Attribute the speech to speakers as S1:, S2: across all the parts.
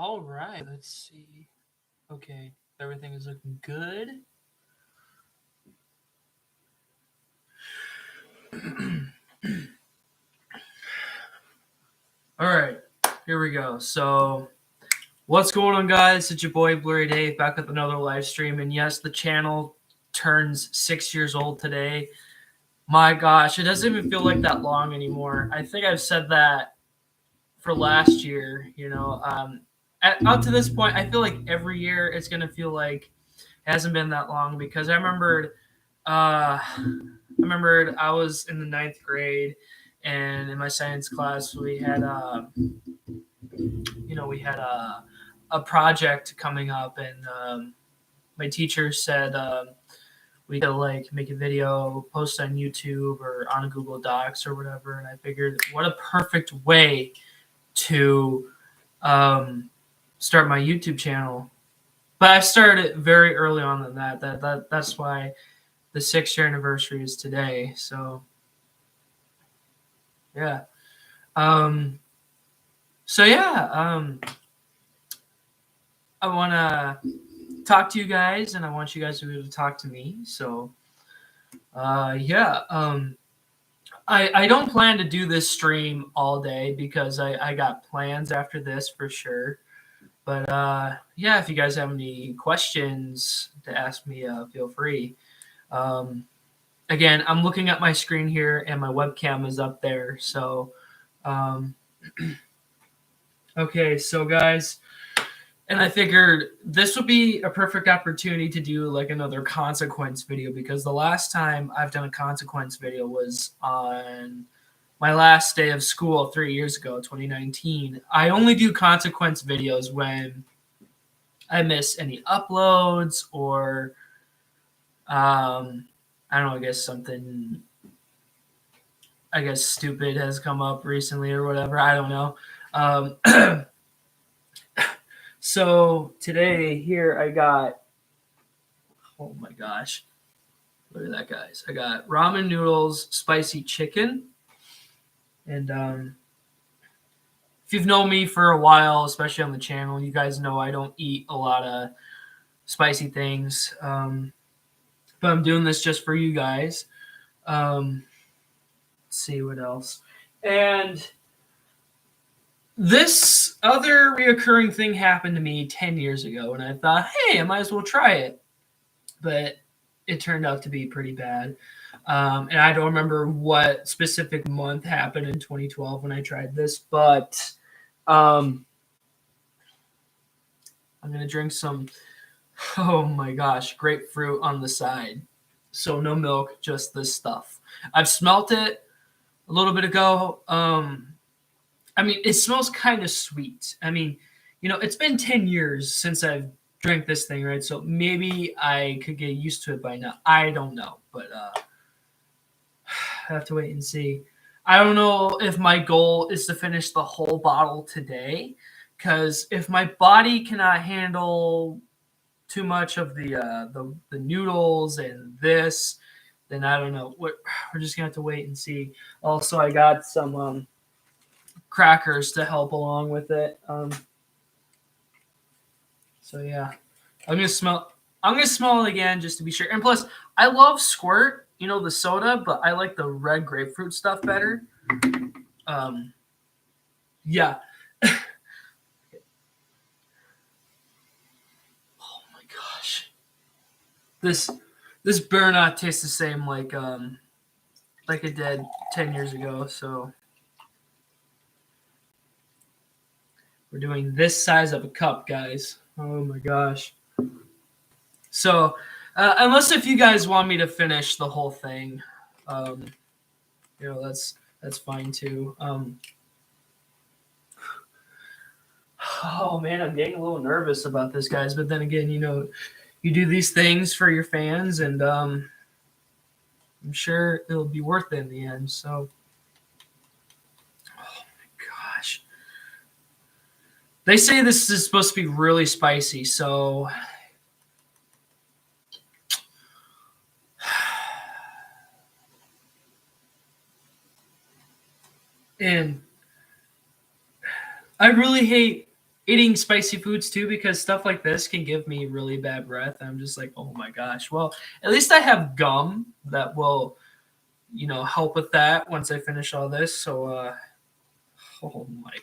S1: All right, let's see. Okay, everything is looking good. All right, here we go. So, what's going on, guys? It's your boy Blu-rayDave back with another live stream. And yes, the channel turns 6 years old today. My gosh, it doesn't even feel like that long anymore. I think I've said that for last year. Up to this point, I feel like every year it's gonna feel like it hasn't been that long because I was in the ninth grade, and in my science class we had a project coming up, and my teacher said we could like make a video, post on YouTube or on a Google Docs or whatever. And I figured, what a perfect way to start my YouTube channel. But I started very early on than that. That's why the 6 year anniversary is today. So yeah. Um, so I want to talk to you guys, and I want you guys to be able to talk to me. So I don't plan to do this stream all day because I got plans after this for sure. But if you guys have any questions to ask me, feel free. Again, I'm looking at my screen here, and my webcam is up there. So, okay, so guys, and I figured this would be a perfect opportunity to do like another consequence video, because the last time I've done a consequence video was on my last day of school 3 years ago, 2019. I only do consequence videos when I miss any uploads or I don't know, I guess stupid has come up recently or whatever. I don't know. So today here I got, oh my gosh, look at that, guys. I got ramen noodles, spicy chicken. And if you've known me for a while, especially on the channel, you guys know I don't eat a lot of spicy things. But I'm doing this just for you guys. Let's see what else. And this other reoccurring thing happened to me 10 years ago, and I thought, hey, I might as well try it. But it turned out to be pretty bad. And I don't remember what specific month happened in 2012 when I tried this, but I'm going to drink some, oh my gosh, grapefruit on the side. So no milk, just this stuff. I've smelt it a little bit ago. I mean, it smells kind of sweet. I mean, it's been 10 years since I've drank this thing, right? So maybe I could get used to it by now. I don't know, but I have to wait and see. I don't know if my goal is to finish the whole bottle today, because if my body cannot handle too much of the noodles and this, then I don't know. We're just gonna have to wait and see. Also, I got some crackers to help along with it. So yeah, I'm gonna smell it again just to be sure. And plus, I love Squirt, the soda, but I like the red grapefruit stuff better. Yeah. Oh my gosh, this better not taste the same like it did 10 years ago. So we're doing this size of a cup, guys. Oh my gosh. So unless if you guys want me to finish the whole thing, that's fine too. Oh man, I'm getting a little nervous about this, guys. But then again, you do these things for your fans, and I'm sure it'll be worth it in the end. So, oh my gosh, they say this is supposed to be really spicy, so. And I really hate eating spicy foods too, because stuff like this can give me really bad breath. I'm just like, oh my gosh. Well, at least I have gum that will, help with that once I finish all this. So, oh my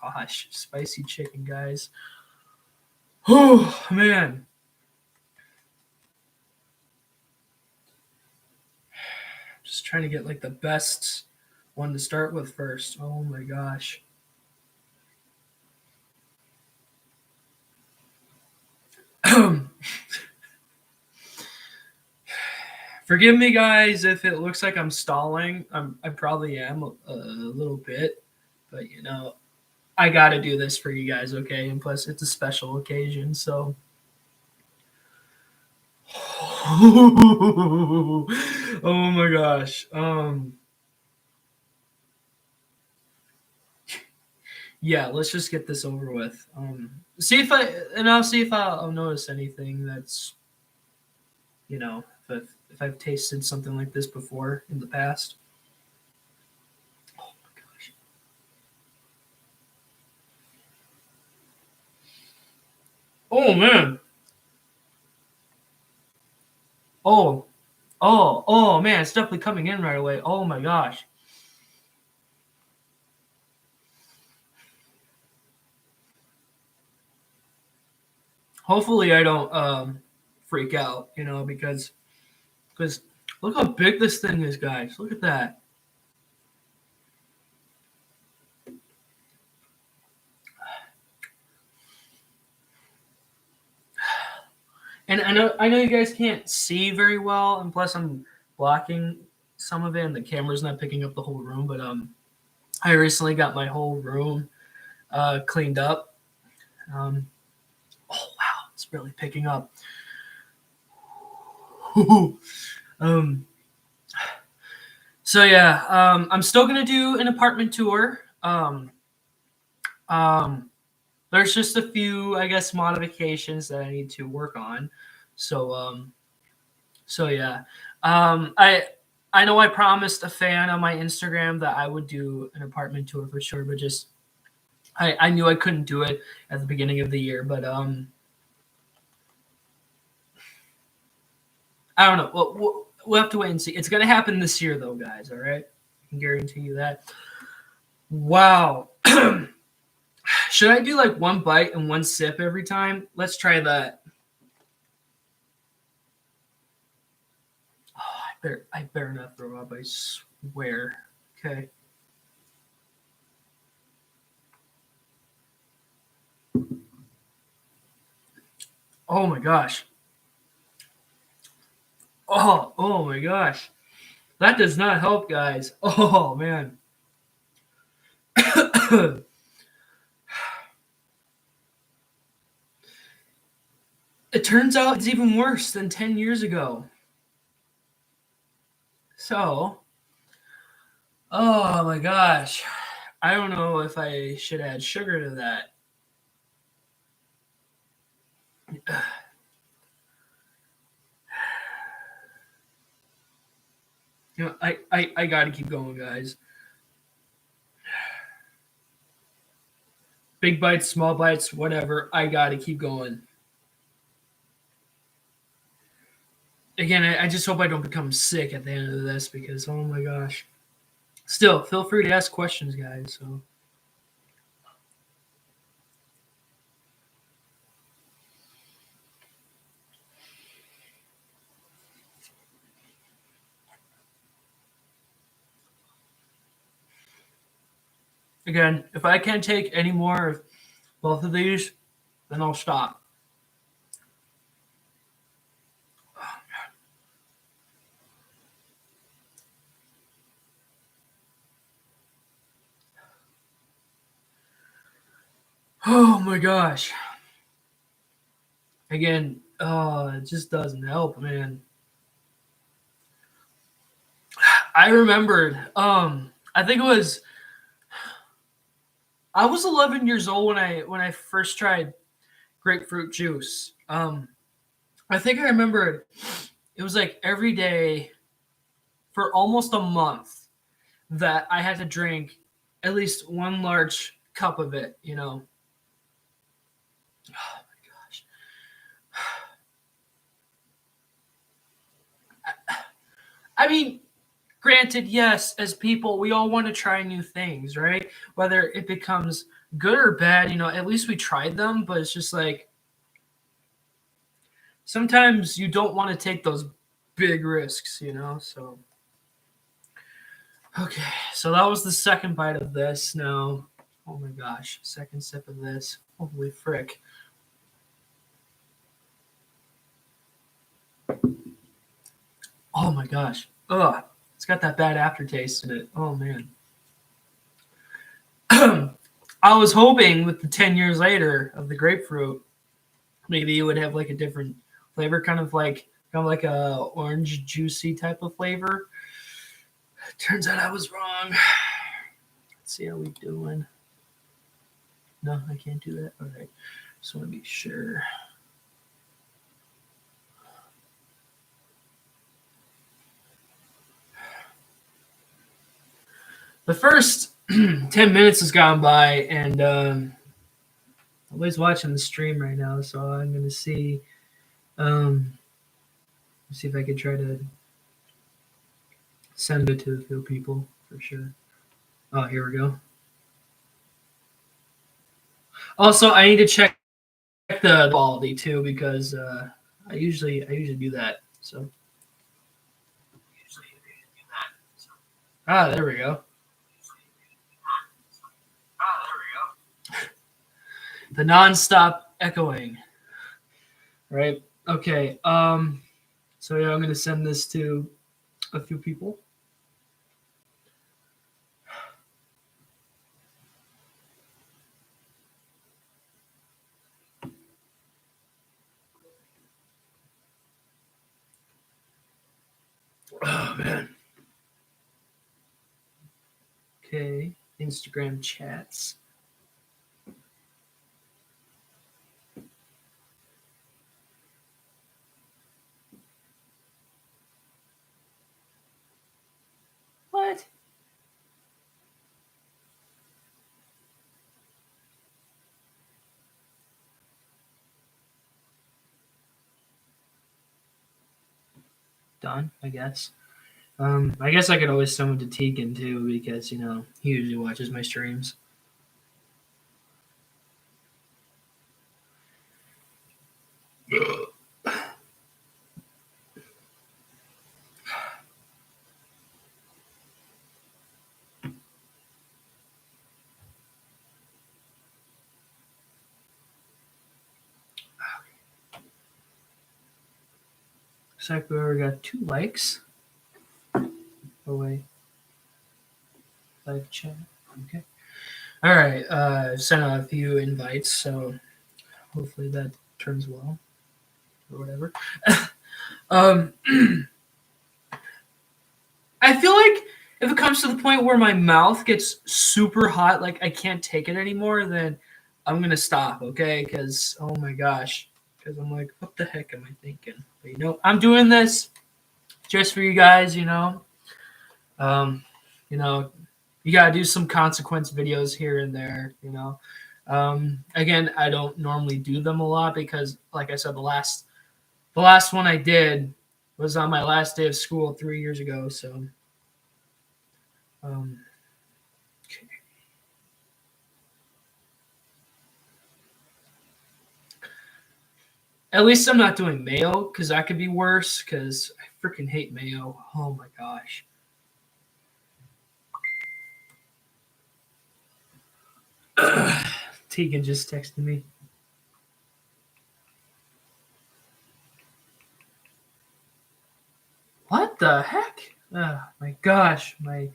S1: gosh, spicy chicken, guys. Oh man. Just trying to get like the best one to start with first. Oh my gosh. Forgive me, guys, if it looks like I'm stalling. I probably am a little bit, but I got to do this for you guys, okay? And plus, it's a special occasion, so. Oh my gosh. Yeah, let's just get this over with. I'll see if I'll notice anything that's, if I've tasted something like this before in the past. Oh my gosh. Oh man. Oh man, it's definitely coming in right away. Oh my gosh. Hopefully I don't freak out, because look how big this thing is, guys. Look at that. And I know you guys can't see very well, and plus I'm blocking some of it, and the camera's not picking up the whole room. But I recently got my whole room cleaned up. Oh wow, it's really picking up. So yeah, I'm still gonna do an apartment tour. There's just a few, I guess, modifications that I need to work on. So yeah, I know I promised a fan on my Instagram that I would do an apartment tour for sure, but just I knew I couldn't do it at the beginning of the year, but I don't know. We'll have to wait and see. It's gonna happen this year, though, guys. All right, I can guarantee you that. Wow. Should I do like one bite and one sip every time? Let's try that. Oh, I better not throw up. I swear. Okay. Oh my gosh. Oh my gosh. That does not help, guys. Oh man. It turns out it's even worse than 10 years ago. So, oh my gosh. I don't know if I should add sugar to that. I gotta keep going, guys. Big bites, small bites, whatever. I gotta keep going. Again, I just hope I don't become sick at the end of this because, oh my gosh. Still, feel free to ask questions, guys. So. Again, if I can't take any more of both of these, then I'll stop. Oh my gosh. Again, it just doesn't help, man. I remembered, I think I was 11 years old when I first tried grapefruit juice. I think I remembered it was like every day for almost a month that I had to drink at least one large cup of it, Oh my gosh. I mean, granted, yes, as people, we all want to try new things, right? Whether it becomes good or bad, at least we tried them, but it's just like sometimes you don't want to take those big risks. So, okay, so that was the second bite of this. Now, oh my gosh, second sip of this. Holy frick. Oh my gosh. Ugh. It's got that bad aftertaste in it. Oh man. I was hoping with the 10 years later of the grapefruit, maybe it would have like a different flavor, kind of like a orange juicy type of flavor. Turns out I was wrong. Let's see how we doing. No, I can't do that. All right. Just want to be sure. The first 10 minutes has gone by, and nobody's watching the stream right now, so I'm going to see if I could try to send it to a few people for sure. Oh, here we go. Also, I need to check the quality too because I usually do that. So there we go. The non-stop echoing. Right. Okay. So yeah, I'm gonna send this to a few people. Oh man. Okay. Instagram chats. What? Done, I guess. I guess I could always send one to Tegan too because he usually watches my streams. Looks like we already got 2 likes. Oh wait. Live chat. Okay. All right. Sent out a few invites, so hopefully that turns well or whatever. um, I feel like if it comes to the point where my mouth gets super hot, like I can't take it anymore, then I'm gonna stop. Okay? Because oh my gosh, because I'm like, what the heck am I thinking? But I'm doing this just for you guys. Um, you know, you gotta do some consequence videos here and there. Again, I don't normally do them a lot because, like I said, the last one I did was on my last day of school 3 years ago. So, okay. At least I'm not doing mayo because that could be worse. Because I freaking hate mayo. Oh my gosh. Tegan just texted me. What the heck? Oh my gosh, my.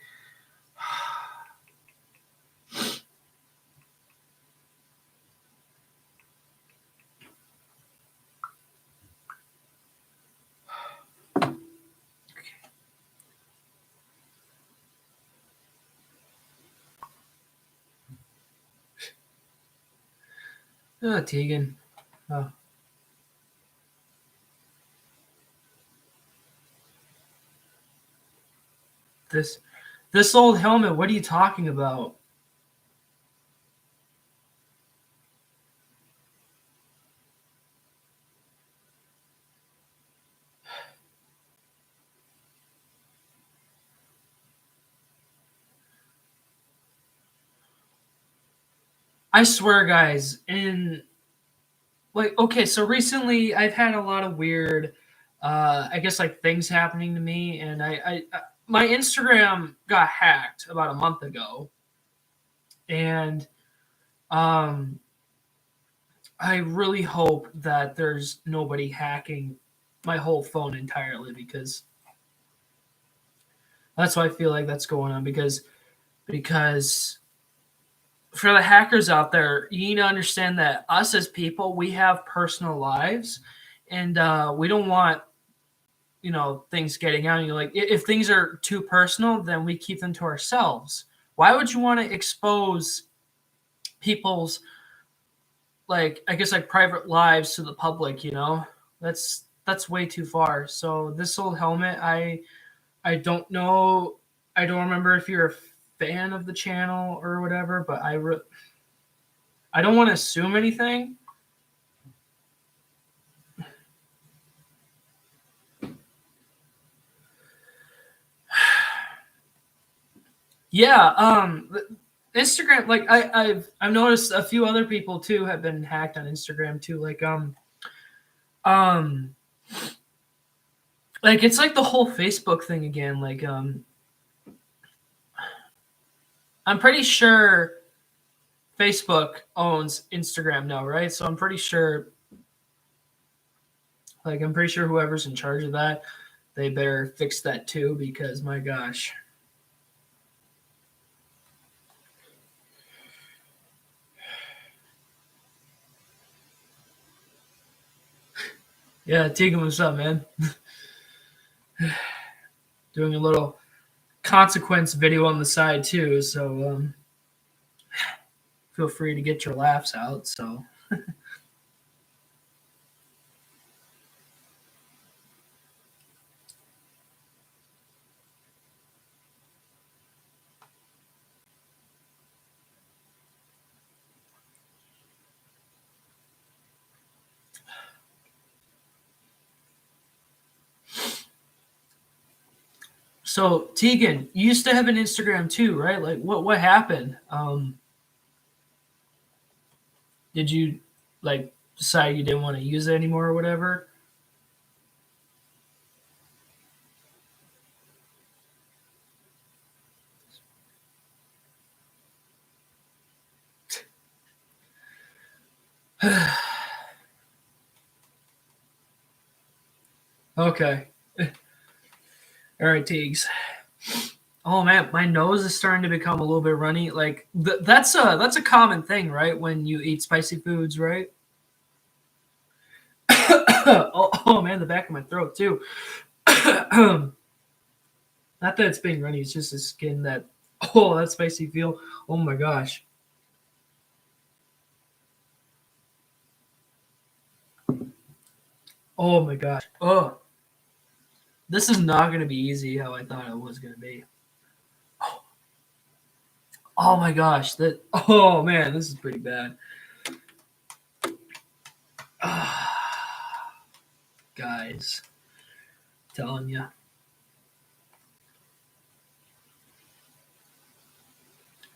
S1: Oh, Tegan. Oh. This old helmet. What are you talking about? I swear, guys, okay, so recently I've had a lot of weird, I guess like things happening to me, and my Instagram got hacked about a month ago, and um, I really hope that there's nobody hacking my whole phone entirely, because that's why I feel like that's going on, because for the hackers out there, you need to understand that us as people, we have personal lives, and we don't want things getting out. And you're like, if things are too personal, then we keep them to ourselves. Why would you want to expose people's, like, I guess, like, private lives to the public? That's way too far. So this old helmet, I don't know, I don't remember if you're a fan of the channel or whatever, but I don't want to assume anything. Yeah, Instagram, like, I've noticed a few other people too have been hacked on Instagram too. Um, like, it's like the whole Facebook thing again. Like, I'm pretty sure Facebook owns Instagram now, right? So I'm pretty sure whoever's in charge of that, they better fix that too, because my gosh. Yeah, Tegan, what's up, man? Doing a little consequence video on the side too, so feel free to get your laughs out. So So Tegan, you used to have an Instagram too, right? Like, what happened? Did you, like, decide you didn't want to use it anymore or whatever? Okay. All right, Teagues. Oh man, my nose is starting to become a little bit runny. Like, that's a common thing, right? When you eat spicy foods, right? Oh man, the back of my throat too. Not that it's being runny, it's just the skin that, oh, that spicy feel. Oh my gosh. Oh my gosh. Oh, this is not going to be easy how I thought it was going to be. Oh my gosh. Oh man, this is pretty bad. Guys, telling you.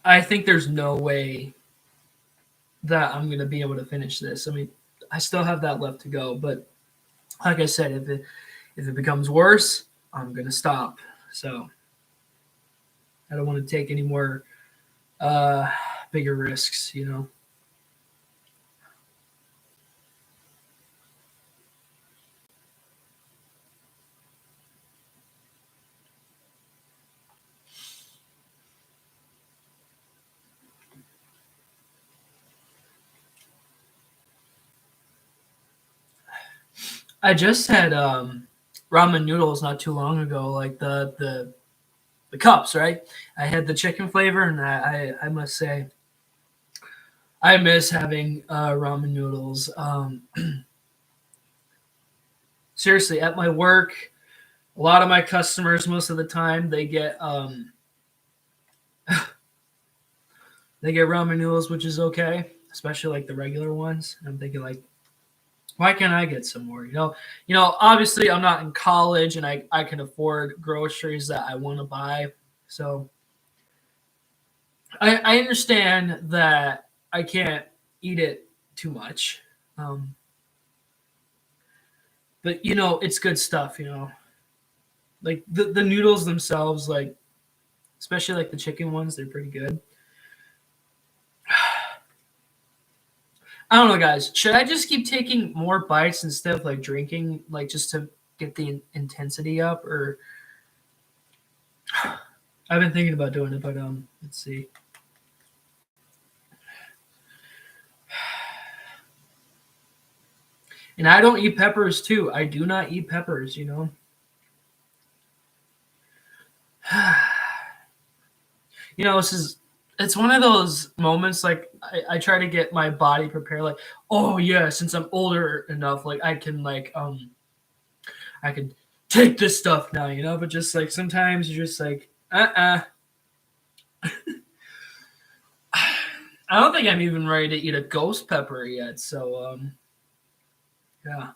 S1: I think there's no way that I'm going to be able to finish this. I mean, I still have that left to go, but like I said, if it becomes worse, I'm going to stop. So I don't want to take any more bigger risks. I just had ramen noodles not too long ago, like the cups, right? I had the chicken flavor, and I must say, I miss having ramen noodles. Seriously, at my work, a lot of my customers, most of the time, they get ramen noodles, which is okay, especially like the regular ones. I'm thinking, like, why can't I get some more? Obviously I'm not in college, and I can afford groceries that I want to buy. So I understand that I can't eat it too much. But it's good stuff. Like the noodles themselves, like especially like the chicken ones, they're pretty good. I don't know, guys. Should I just keep taking more bites instead of like drinking, like just to get the intensity up? Or I've been thinking about doing it, but let's see. And I don't eat peppers too. I do not eat peppers. It's one of those moments like I try to get my body prepared, like, oh yeah, since I'm older enough, like I can take this stuff now, but just like sometimes you're just like, I don't think I'm even ready to eat a ghost pepper yet, so yeah.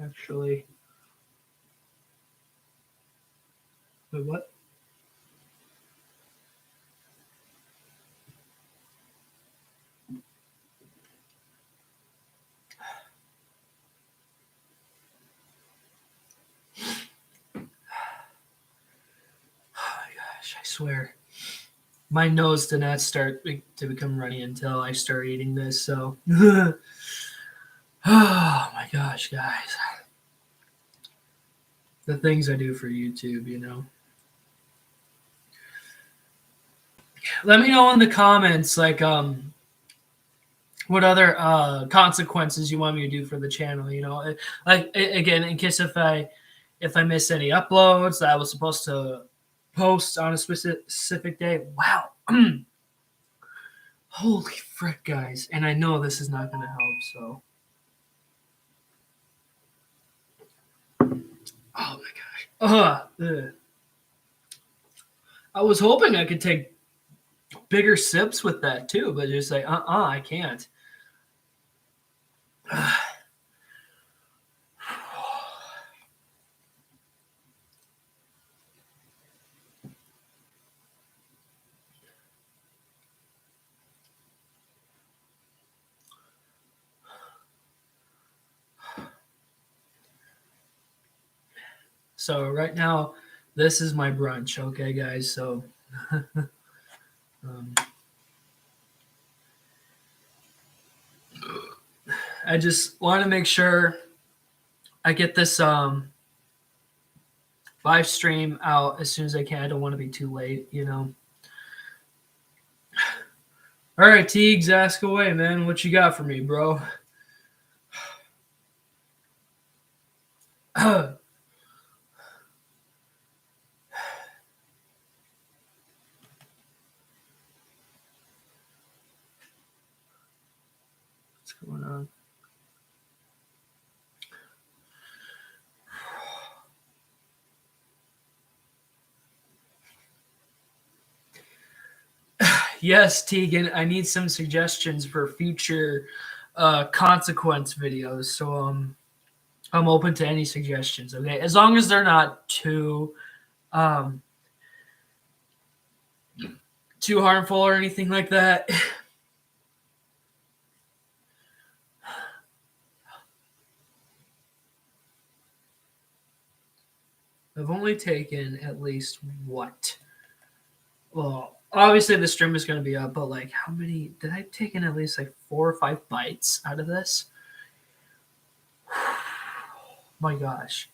S1: Actually, wait, what? Oh my gosh, I swear. My nose did not start to become runny until I started eating this, so oh my gosh, guys. The things I do for YouTube. Let me know in the comments, like, what other consequences you want me to do for the channel. Like, again, in case if I miss any uploads that I was supposed to post on a specific day. Wow. Holy frick, guys. And I know this is not going to help, so. Oh my gosh. I was hoping I could take bigger sips with that too, but just like, I can't. So right now, this is my brunch, okay, guys? So I just want to make sure I get this live stream out as soon as I can. I don't want to be too late. All right, Teagues, ask away, man. What you got for me, bro? What's going on? Yes, Tegan, I need some suggestions for future consequence videos. So I'm open to any suggestions. Okay, as long as they're not too too harmful or anything like that. I've only taken at least what? Well, obviously the stream is going to be up, but like, how many did I take in? At least like 4 or 5 bites out of this. My gosh.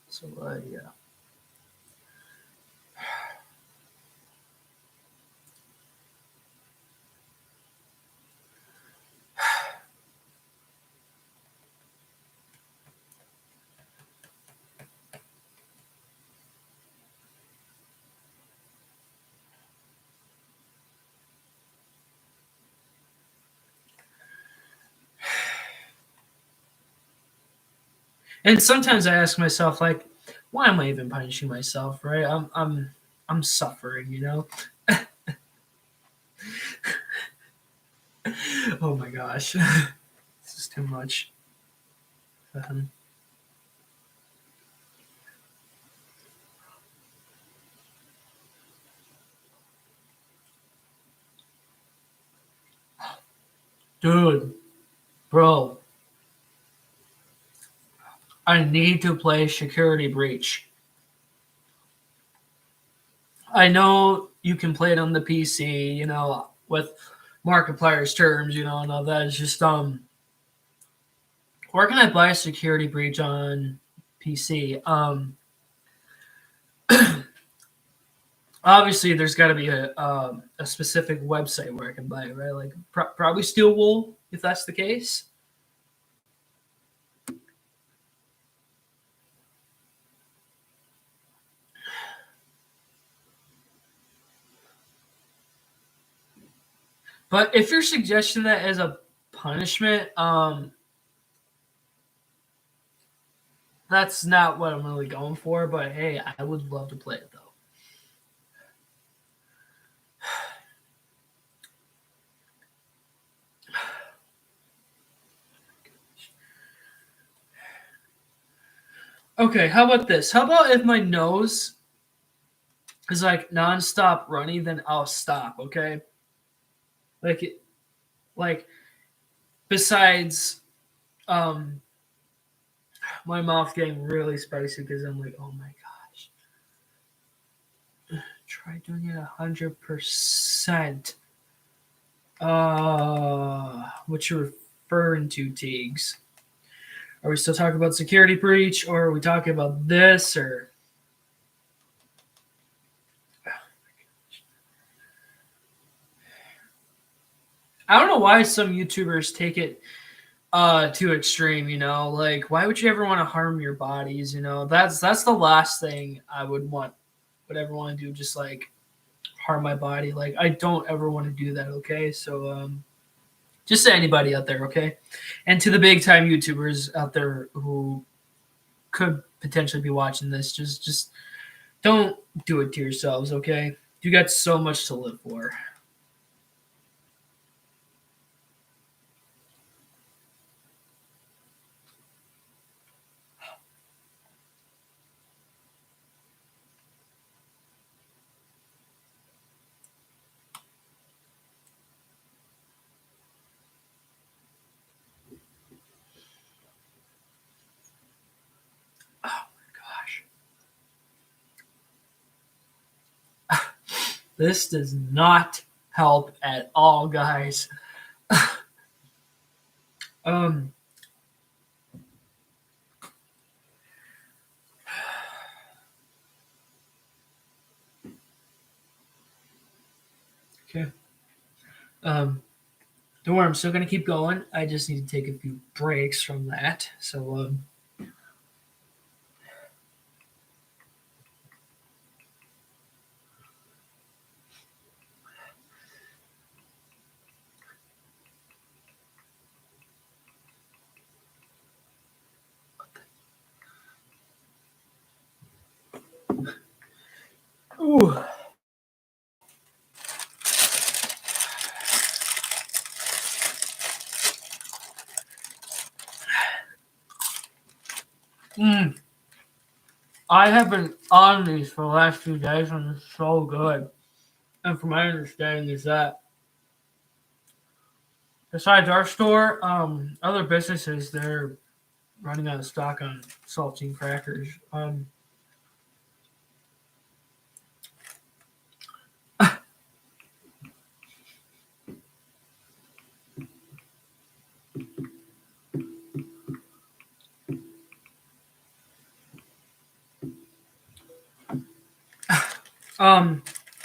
S1: So yeah. And sometimes I ask myself, like, why am I even punishing myself? Right? I'm suffering. Oh my gosh. This is too much. Dude, bro, I need to play Security Breach. I know you can play it on the PC, with Markiplier's terms, and all that. It's just where can I buy Security Breach on PC? Obviously there's got to be a specific website where I can buy it, right? Like probably Steel Wool, if that's the case. But if you're suggesting that as a punishment, that's not what I'm really going for. But hey, I would love to play it though. Okay, how about this? How about if my nose is like nonstop runny, then I'll stop. Okay, like besides my mouth getting really spicy because I'm like, oh my gosh, try doing it 100%. What you're referring to, Teagues? Are we still talking about Security Breach, or are we talking about this, or? I don't know why some YouTubers take it too extreme, like why would you ever want to harm your bodies, that's the last thing I would ever want to do, just like harm my body. Like I don't ever want to do that, okay? So just to anybody out there, okay? And to the big time YouTubers out there who could potentially be watching this, just don't do it to yourselves, okay? You got so much to live for. This does not help at all, guys. um okay. Don't worry, I'm still gonna keep going. I just need to take a few breaks from that. So ooh. I have been on these for the last few days, and it's so good. And from my understanding, is that besides our store, other businesses they're running out of stock on saltine crackers.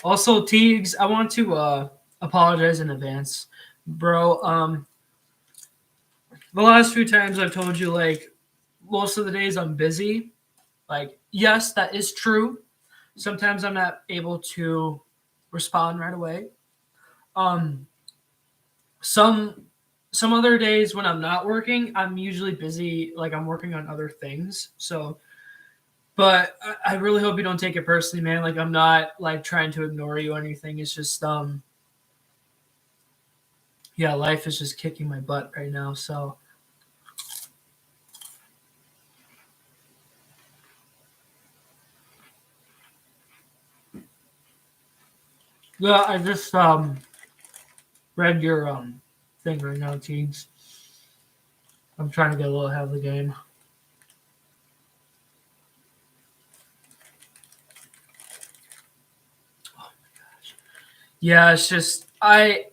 S1: Also, Teagues, I want to apologize in advance, bro. The last few times I've told you, like, most of the days I'm busy. Like, yes, that is true. Sometimes I'm not able to respond right away. Um, some some other days when I'm not working, I'm usually busy. Like I'm working on other things. So, but I really hope you don't take it personally, man. Like I'm not like trying to ignore you or anything. It's just yeah, life is just kicking my butt right now. So yeah, I just read your thing right now, teens. I'm trying to get a little ahead of the game. Yeah, it's just I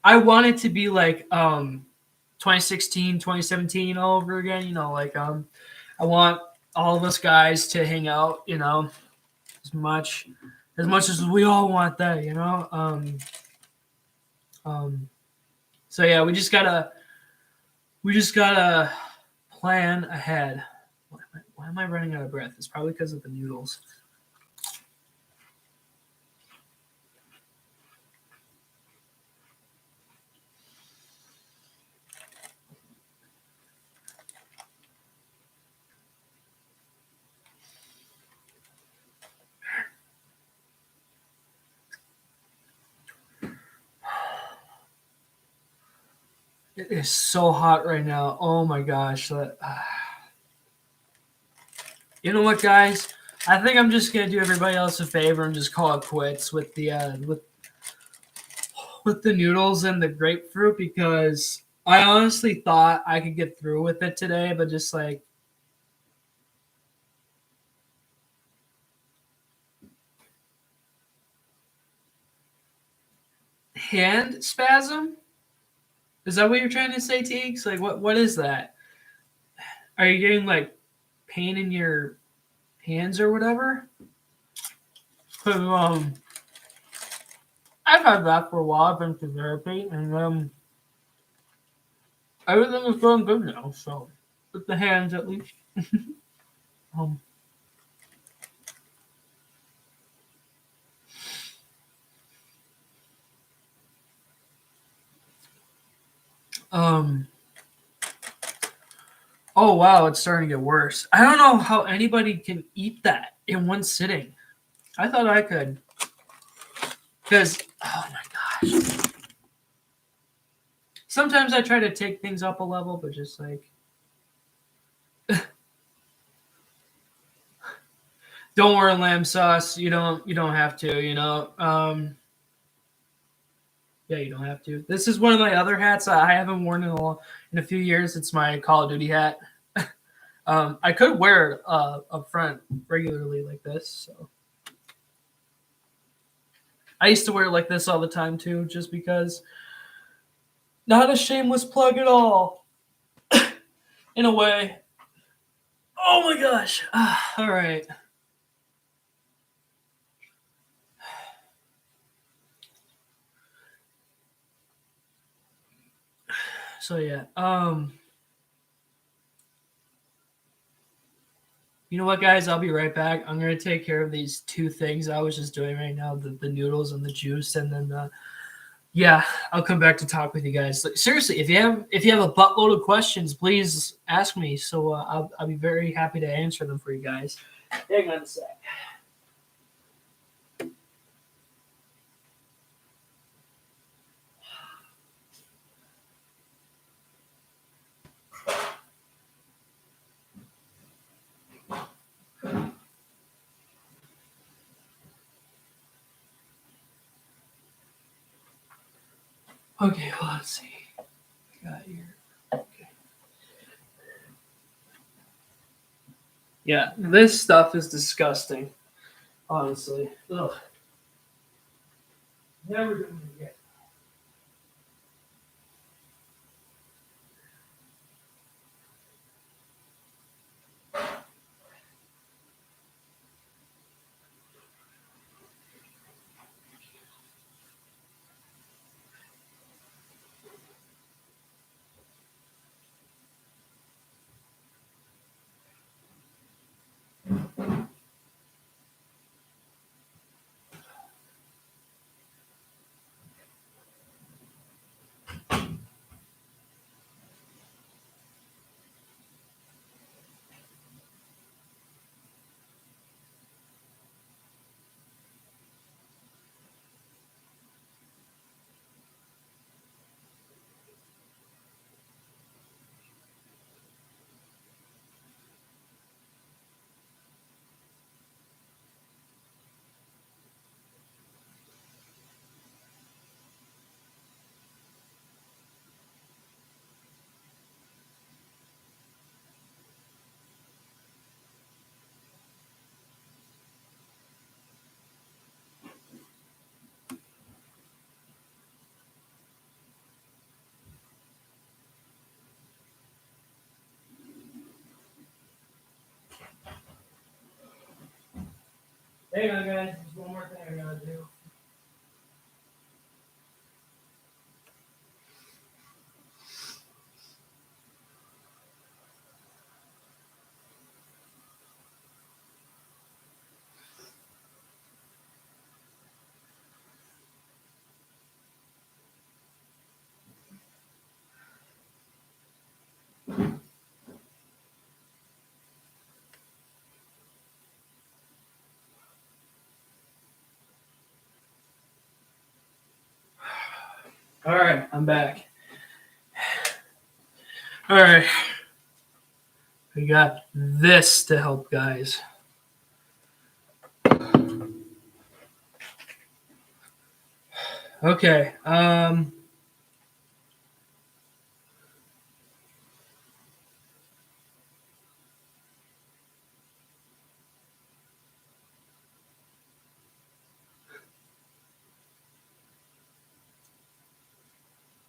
S1: want it to be like 2016, 2017 all over again, you know, like I want all of us guys to hang out, you know, as much as we all want that, you know. Um so yeah, we just gotta plan ahead. Why am I running out of breath? It's probably because of the noodles. It is so hot right now. Oh my gosh. You know what, guys? I think I'm just gonna do everybody else a favor and just call it quits with the with the noodles and the grapefruit because I honestly thought I could get through with it today, but just like hand spasm. Is that what you're trying to say, Teeks? Like, what is that? Are you getting like pain in your hands or whatever? 'Cause, I've had that for a while. I've been to therapy, and everything is going good now. So, with the hands at least. Um, um. Oh wow, it's starting to get worse. I don't know how anybody can eat that in one sitting. I thought I could, because oh my gosh. Sometimes I try to take things up a level, but just like don't wear lamb sauce. You don't have to. You know. Yeah, you don't have to. This is one of my other hats I haven't worn in a few years. It's my Call of Duty hat. I could wear it up front regularly like this. So I used to wear it like this all the time too, just because. Not a shameless plug at all. In a way. Oh my gosh. All right. So yeah. You know what, guys? I'll be right back. I'm gonna take care of these two things I was just doing right now: the noodles and the juice, and then yeah, I'll come back to talk with you guys. Like, seriously, if you have a buttload of questions, please ask me. So I'll be very happy to answer them for you guys. Hang on a sec. Okay, well, let's see. Got here. Okay. Yeah, this stuff is disgusting. Honestly, ugh. Never doing it again. Hang on, guys. There's one more thing I gotta do. All right, I'm back. All right. We got this to help, guys. Okay.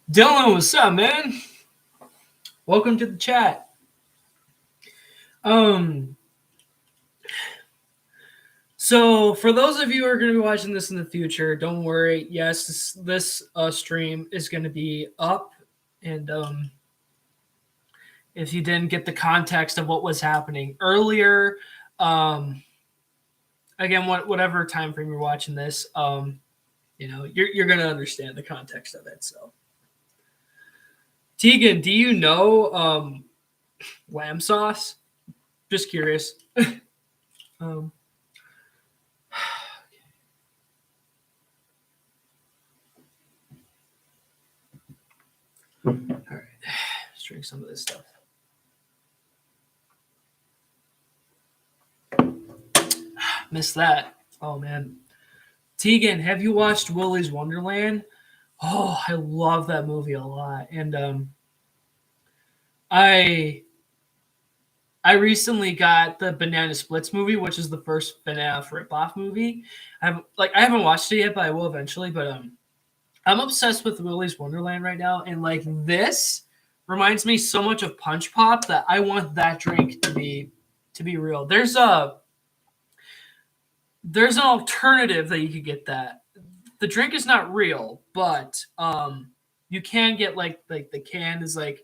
S1: Dylan, what's up, man? Welcome to the chat. So for those of you who are going to be watching this in the future, don't worry. Yes, this stream is going to be up, and if you didn't get the context of what was happening earlier, again, whatever time frame you're watching this, you're going to understand the context of it. So, Tegan, do you know lamb sauce? Just curious. All right, let's drink some of this stuff. Missed that. Oh man. Tegan, have you watched Willy's Wonderland? Oh, I love that movie a lot. And I recently got the Banana Splits movie, which is the first FNAF ripoff movie. I haven't watched it yet, but I will eventually. But I'm obsessed with Willy's Wonderland right now, and like this reminds me so much of Punch Pop that I want that drink to be real. There's an alternative that you could get that. The drink is not real, but you can get like the can is like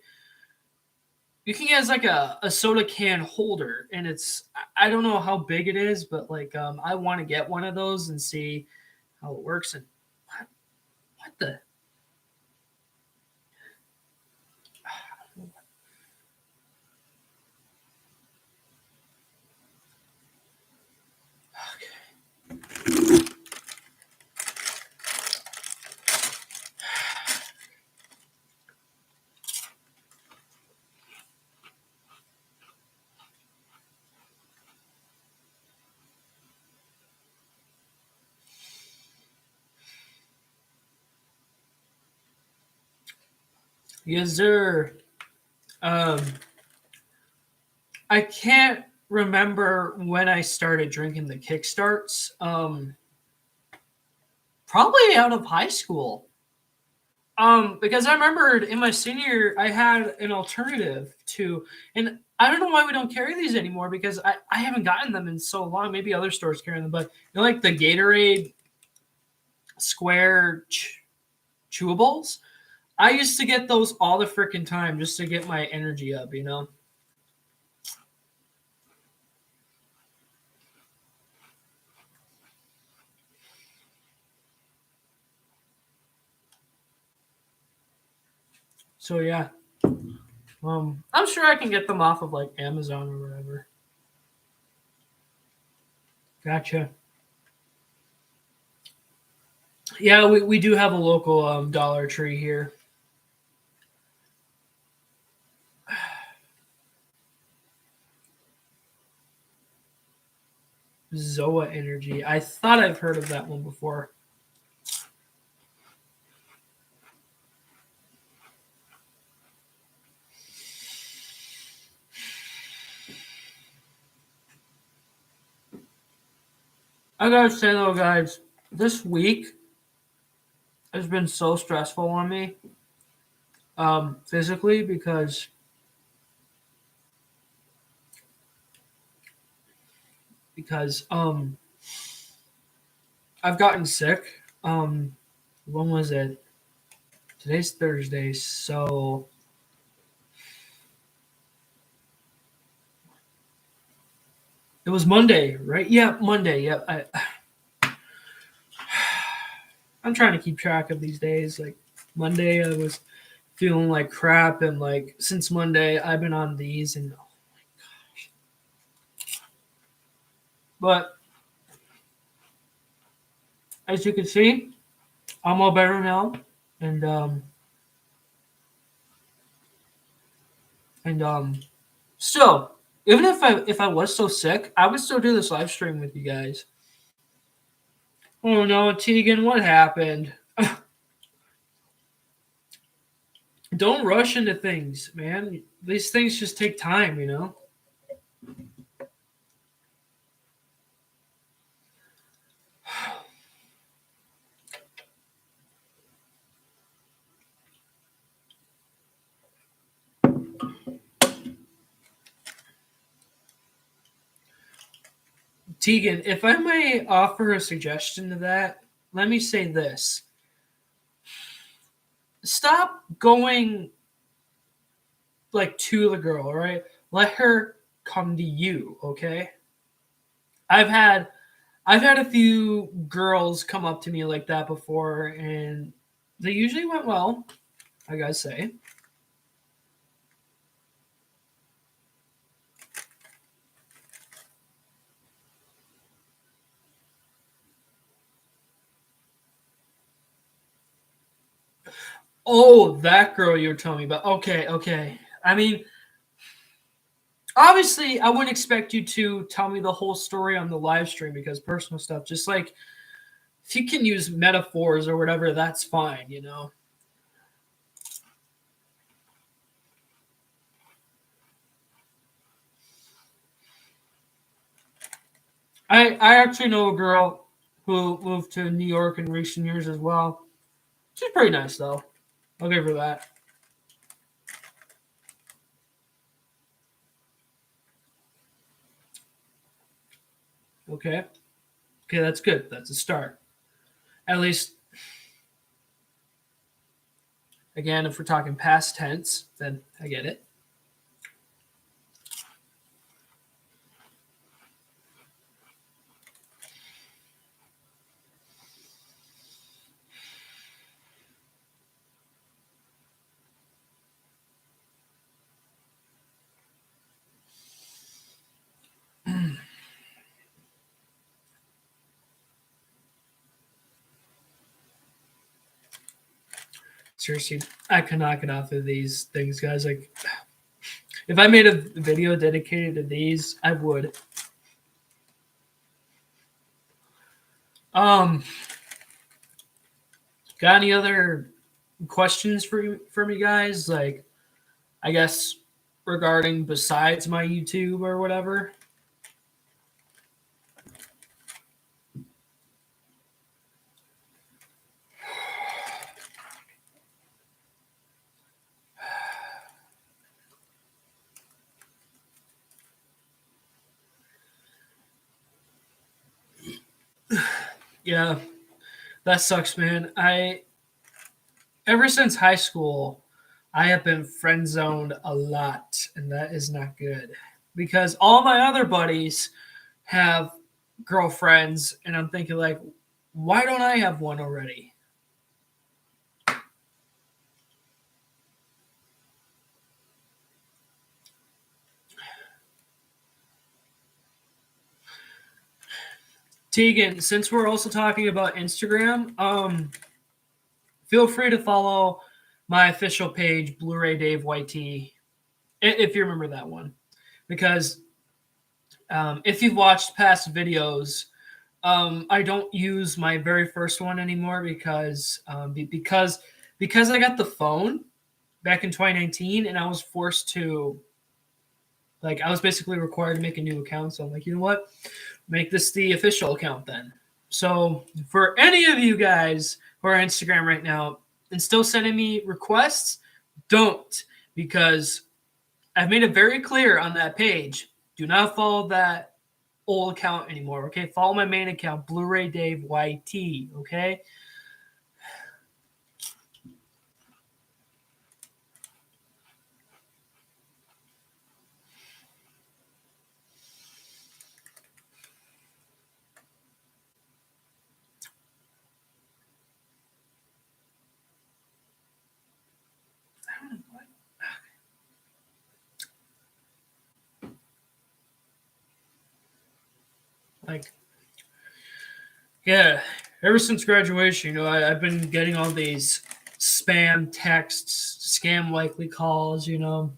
S1: you can get as like a soda can holder, and it's I don't know how big it is, but like I want to get one of those and see how it works. And what the Yes, sir. I can't remember when I started drinking the Kickstarts. Probably out of high school. Because I remembered in my senior year, I had an alternative to, and I don't know why we don't carry these anymore because I haven't gotten them in so long. Maybe other stores carry them, but like the Gatorade square chewables. I used to get those all the freaking time just to get my energy up, So yeah, I'm sure I can get them off of like Amazon or whatever. Gotcha. Yeah, we do have a local Dollar Tree here. Zoa Energy. I thought I've heard of that one before. I gotta say though, guys, this week has been so stressful on me, physically because I've gotten sick. When was it? Today's Thursday, so it was Monday, right? Yeah, Monday. Yeah, I'm trying to keep track of these days. Like Monday, I was feeling like crap, and like since Monday, I've been on these, and but as you can see, I'm all better now, and still, even if I was so sick, I would still do this live stream with you guys. Oh no, Tegan, what happened? Don't rush into things, man. These things just take time, you know? Tegan, if I may offer a suggestion to that, let me say this. Stop going like to the girl, all right? Let her come to you, okay? I've had I've had a few girls come up to me like that before, and they usually went well, I gotta say. Oh, that girl you're telling me about. Okay, okay. I mean, obviously, I wouldn't expect you to tell me the whole story on the live stream because personal stuff, just like if you can use metaphors or whatever, that's fine, you know? I actually know a girl who moved to New York in recent years as well. She's pretty nice, though. I'll give her that. Okay. Okay, that's good. That's a start. At least, again, if we're talking past tense, then I get it. Seriously, I cannot get off of these things, guys. Like, if I made a video dedicated to these, I would. Um, got any other questions from you guys? Like, I guess regarding besides my YouTube or whatever. Yeah, that sucks, man. I ever since high school, I have been friend zoned a lot, and that is not good because all my other buddies have girlfriends, and I'm thinking like, why don't I have one already? Tegan, since we're also talking about Instagram, feel free to follow my official page, Blu-rayDave YT, if you remember that one, because if you've watched past videos, I don't use my very first one anymore because I got the phone back in 2019, and I was forced to like I was basically required to make a new account. So I'm like, you know what, make this the official account then. So for any of you guys who are on Instagram right now and still sending me requests, don't, because I've made it very clear on that page. Do not follow that old account anymore. Okay, follow my main account, Blu-ray Dave YT. Okay. I don't know what. Like, yeah, ever since graduation, I've been getting all these spam texts, scam likely calls, freaking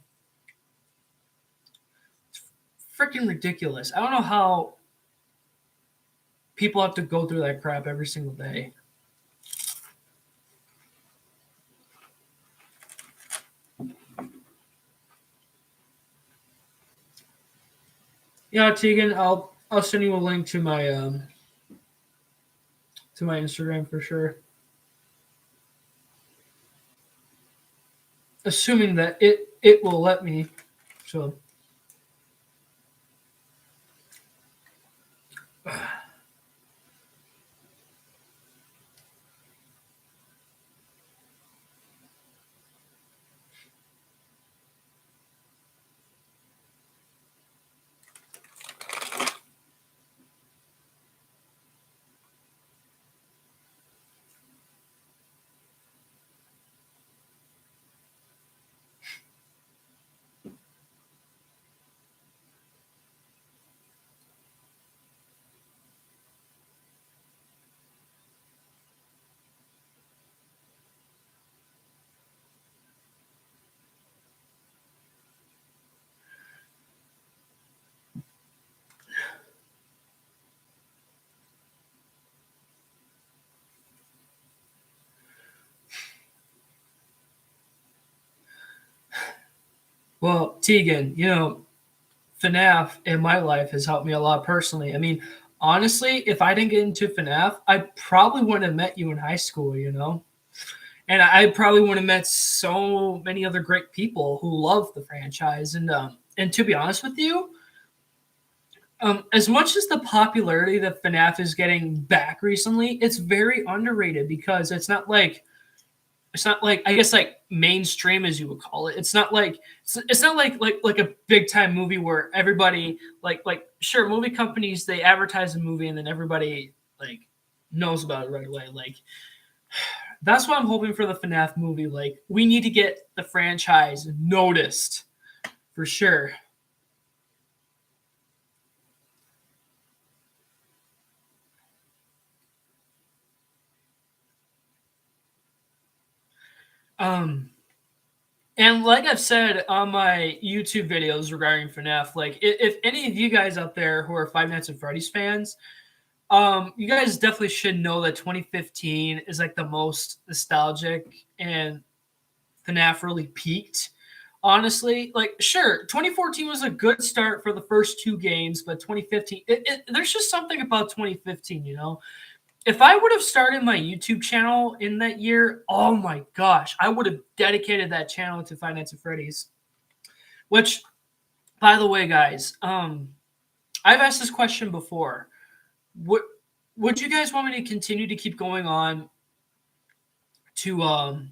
S1: ridiculous. I don't know how people have to go through that crap every single day. Yeah, Tegan, I'll send you a link to my Instagram for sure. Assuming that it will let me. So well, Tegan, FNAF in my life has helped me a lot personally. I mean, honestly, if I didn't get into FNAF, I probably wouldn't have met you in high school. And I probably would have met so many other great people who love the franchise. And to be honest with you, as much as the popularity that FNAF is getting back recently, it's very underrated because it's not like I guess like mainstream as you would call it. It's not like a big time movie where everybody like sure movie companies they advertise a movie and then everybody like knows about it right away. Like that's why I'm hoping for the FNAF movie. Like we need to get the franchise noticed for sure. Um And like I've said on my YouTube videos regarding FNAF, like if any of you guys out there who are Five Nights at Freddy's fans, you guys definitely should know that 2015 is like the most nostalgic and FNAF really peaked. Honestly, like sure, 2014 was a good start for the first two games, but 2015, there's just something about 2015. If I would have started my YouTube channel in that year, oh my gosh, I would have dedicated that channel to Five Nights at Freddy's. Which, by the way, guys, I've asked this question before. Would would you guys want me to continue to keep going on to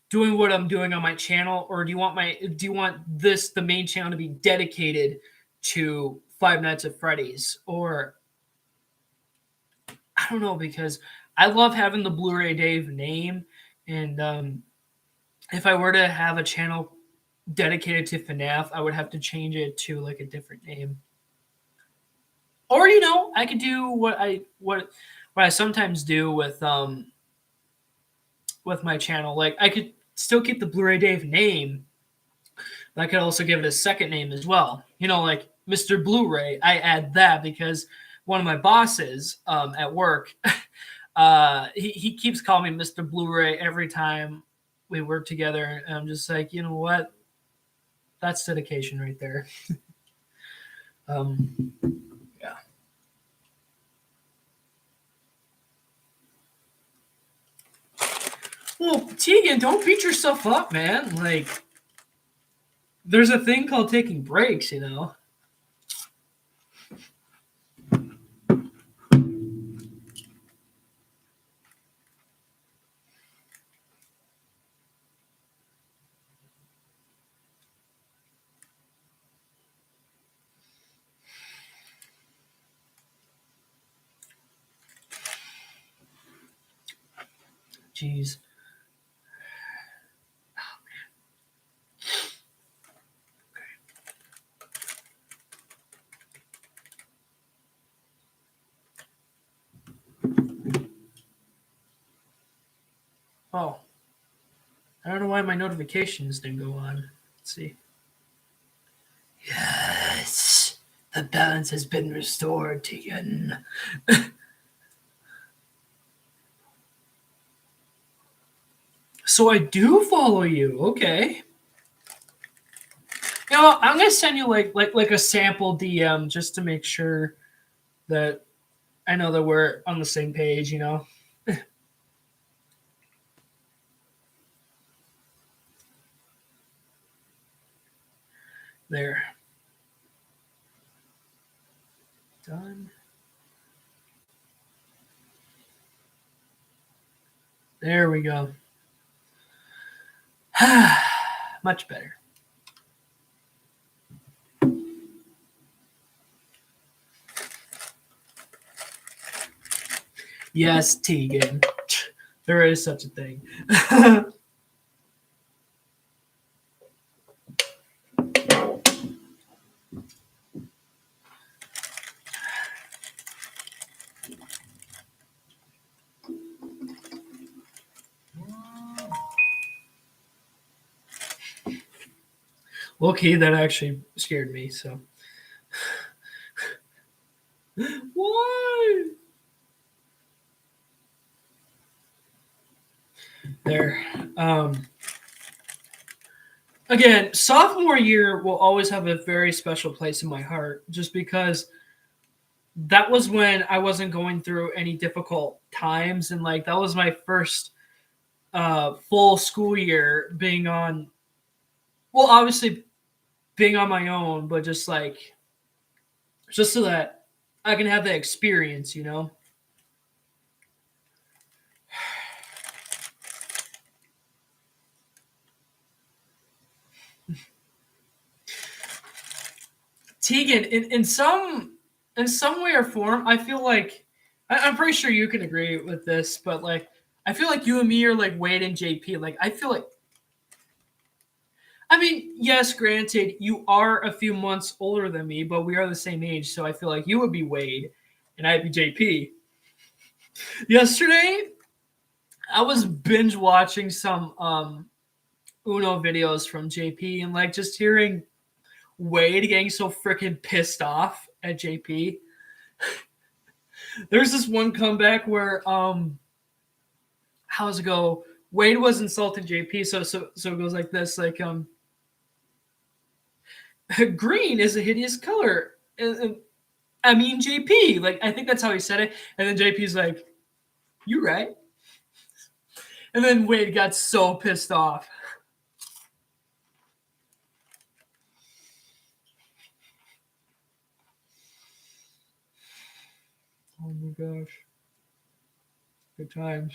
S1: doing what I'm doing on my channel, or do you want the main channel to be dedicated to Five Nights at Freddy's, or I don't know because I love having the Blu-ray Dave name, and if I were to have a channel dedicated to FNAF, I would have to change it to like a different name. Or I could do what I sometimes do with my channel. Like I could still keep the Blu-ray Dave name, but I could also give it a second name as well. Like Mr. Blu-ray. I add that because one of my bosses at work, he keeps calling me Mr. Blu-ray every time we work together, and I'm just like, you know what? That's dedication right there. um, yeah. Well, Tegan, don't beat yourself up, man. Like, there's a thing called taking breaks. Jeez. Oh, I don't know why my notifications didn't go on. Let's see. Yes, the balance has been restored, Tegan. So I do follow you. Okay. You know, I'm gonna send you like a sample DM just to make sure that I know that we're on the same page. You know. There. Done. There we go. Much better. Yes, Tegan. There is such a thing. Okay, that actually scared me. So, why? There. Again, sophomore year will always have a very special place in my heart, just because that was when I wasn't going through any difficult times, and like that was my first full school year being on. Well, obviously being on my own, but just so that I can have that experience, you know. Tegan, in some way or form, I feel like I'm pretty sure you can agree with this, but like I feel like you and me are like Wade and JP. Like I feel like, I mean, yes, granted, you are a few months older than me, but we are the same age, so I feel like you would be Wade and I'd be JP. Yesterday, I was binge watching some Uno videos from JP, and like just hearing Wade getting so freaking pissed off at JP. There's this one comeback where how's it go? Wade was insulting JP, so it goes like this, like green is a hideous color. I mean JP, like I think that's how he said it, and then JP's like, "You right?" And then Wade got so pissed off. Oh my gosh, good times.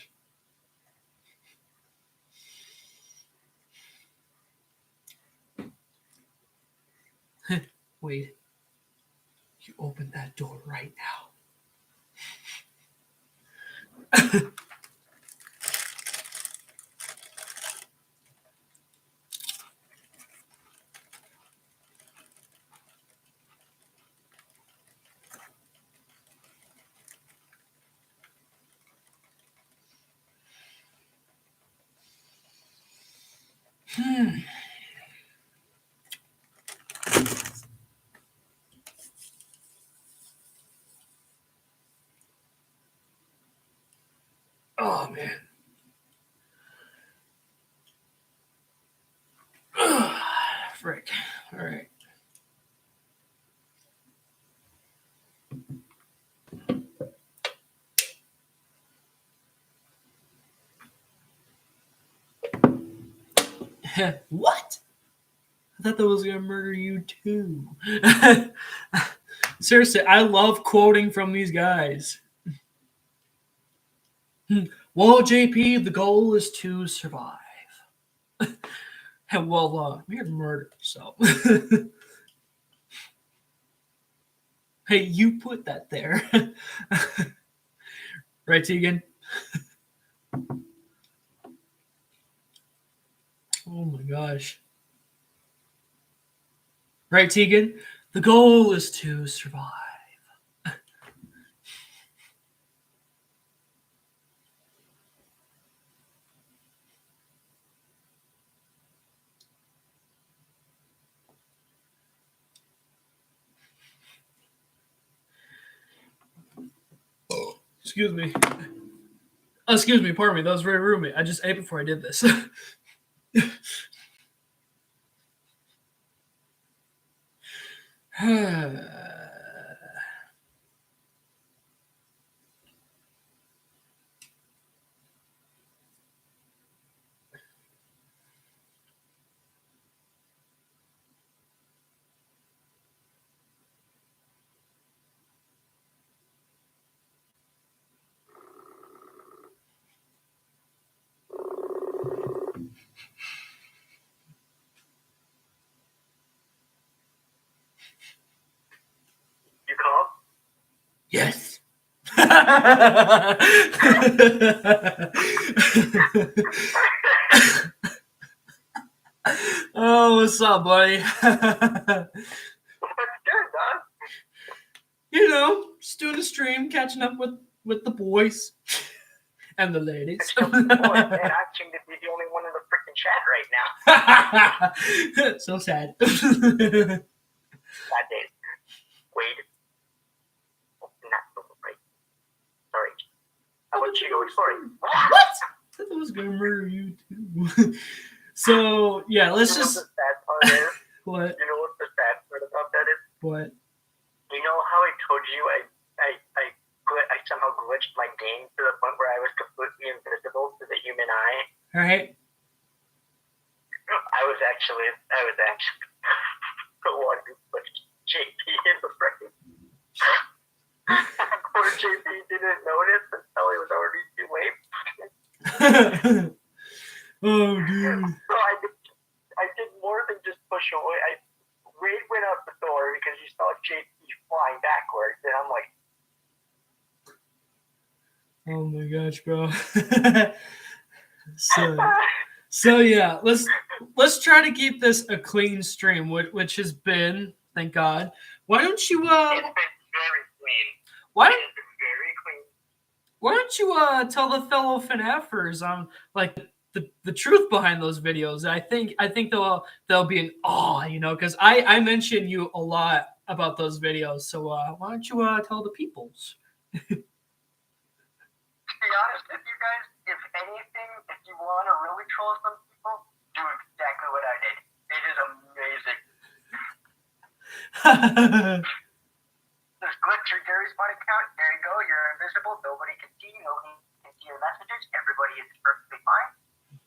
S1: Wade, you open that door right now. Oh man. Frick. All right. What? I thought that was gonna murder you too. Seriously, I love quoting from these guys. Well, JP, the goal is to survive. And well, you're murder, so. Hey, you put that there. Right, Tegan? gosh. Right, Tegan? The goal is to survive. Excuse me. Excuse me, pardon me. That was very rude. I just ate before I did this.
S2: You called?
S1: Yes. Oh, what's up, buddy?
S2: That's good, huh?
S1: You know, just doing a stream, catching up with the boys and the ladies.
S2: Boy, man, I seem to be the only one in the freaking chat right now.
S1: So sad.
S2: Bad days. Wade. Oh, not so right. Sorry. How about you go exploring?
S1: What? I thought I was gonna murder you too. So yeah, let's just.
S2: What the sad part is?
S1: What?
S2: You know what the sad part about that is?
S1: What?
S2: You know how I told you I somehow glitched my game to the point where I was completely invisible to the human eye?
S1: All right.
S2: I was actually the one who pushed JP in the frame. Poor JP didn't notice until it was already too late.
S1: Oh, dude.
S2: So I did more than just push away. Wade went out the door because he saw JP flying backwards, and I'm like,
S1: oh my gosh, bro. So yeah, let's try to keep this a clean stream, which has been, thank God. Why don't you
S2: it's been very clean.
S1: Why
S2: It's been very clean.
S1: Why don't you tell the fellow FNAFers on like the truth behind those videos? I think they'll be in awe, you know, because I mention you a lot about those videos. So why don't you tell the peoples?
S2: To be honest with you guys, if anything, if you want to really troll some people, do exactly what I did. It is amazing. Just click through Gary's body count. There you go. You're invisible. Nobody can see you. Nobody can see your messages. Everybody is perfectly fine.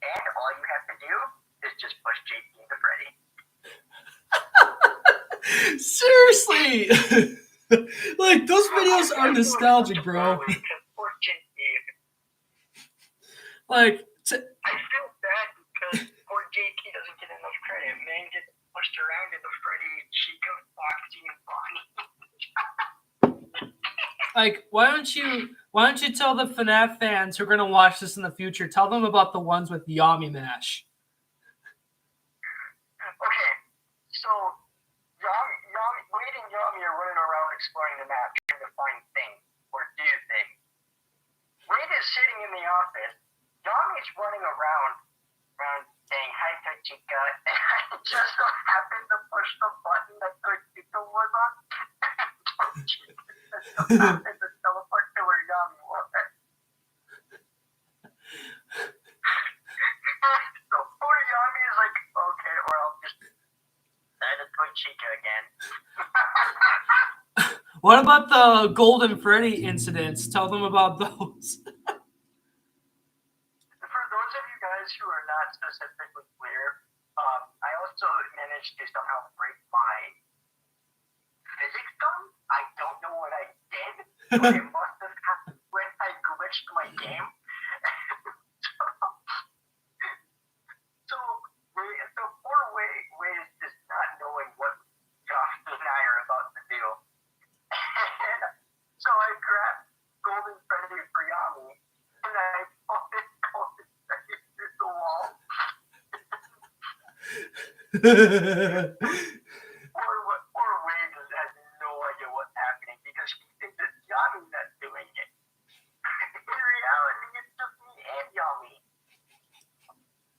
S2: And all you have to do is just push JP into Freddy.
S1: Seriously. Like, those videos are nostalgic, bro. Like,
S2: I feel bad because poor JP doesn't get enough credit. Man gets pushed around in the Freddy, Chico, Foxy, and Bonnie.
S1: like, why don't you tell the FNAF fans who are gonna watch this in the future? Tell them about the ones with Yami Mash.
S2: Okay, so Wade and Yami are running around exploring the map, trying to find things or do things. Wade is sitting in the office. Yami's running around saying hi to Chica, and I just so happened to push the button that Chica was on. Just so happened to teleport to where Yami was. So poor Yami is like, okay, or I'll just try to put Chica again.
S1: What about the Golden Freddy incidents? Tell them about those.
S2: For those of you guys who are not specifically clear, I also managed to somehow break my physics gun. I don't know what I did, but it must have happened when I glitched my game. So poor Wade is just not knowing what Josh and I are about to do. And so I grabbed Golden Freddy for Yami, and I pulled Golden Freddy through the wall. Wade just has no idea what's happening because he thinks it's Yami that's doing it. In reality, it's just me and Yami.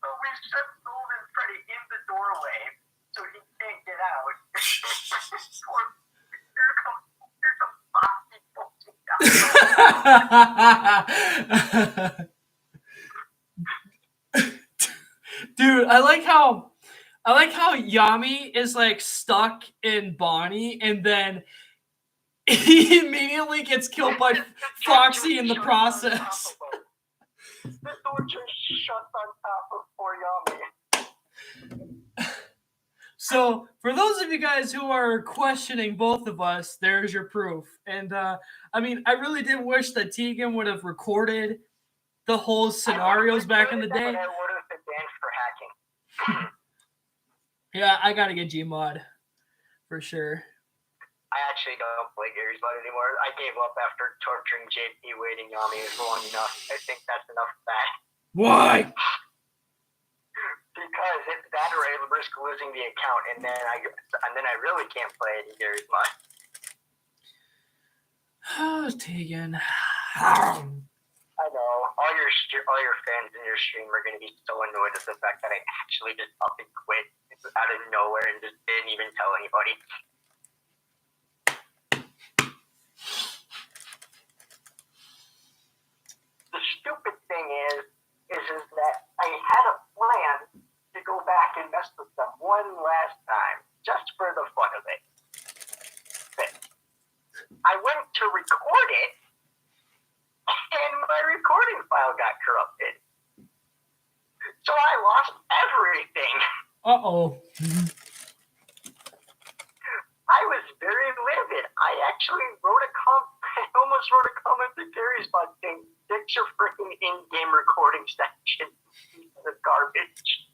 S2: So we set Golden Freddy in the doorway so he can't get out. Here's a boxy bolting down.
S1: Dude, I like how Yami is like stuck in Bonnie, and then he immediately gets killed by Foxy in the process.
S2: The door just shuts on top of poor Yami.
S1: So, for those of you guys who are questioning both of us, there's your proof. And I mean, I really did wish that Tegan would have recorded the whole scenarios back in the day.
S2: I would have been banned for hacking.
S1: Yeah, I gotta get Gmod for sure.
S2: I actually don't play Gary's Mod anymore. I gave up after torturing JP, Wade, and Yami for long enough. I think that's enough of that.
S1: Why?
S2: Because it's that or I risk losing the account, and then I really can't play any Gary's Mod.
S1: Oh, Tegan.
S2: I know all your fans in your stream are going to be so annoyed at the fact that I actually just up and quit out of nowhere and just didn't even tell anybody. The stupid thing is that I had a plan to go back and mess with them one last time, just for the fun of it. But I went to record it, and my recording file got corrupted. So I lost everything.
S1: Uh-oh.
S2: I was very livid. I actually almost wrote a comment to Gary's Mod saying, "Fix your freaking in-game recording section. Piece of garbage."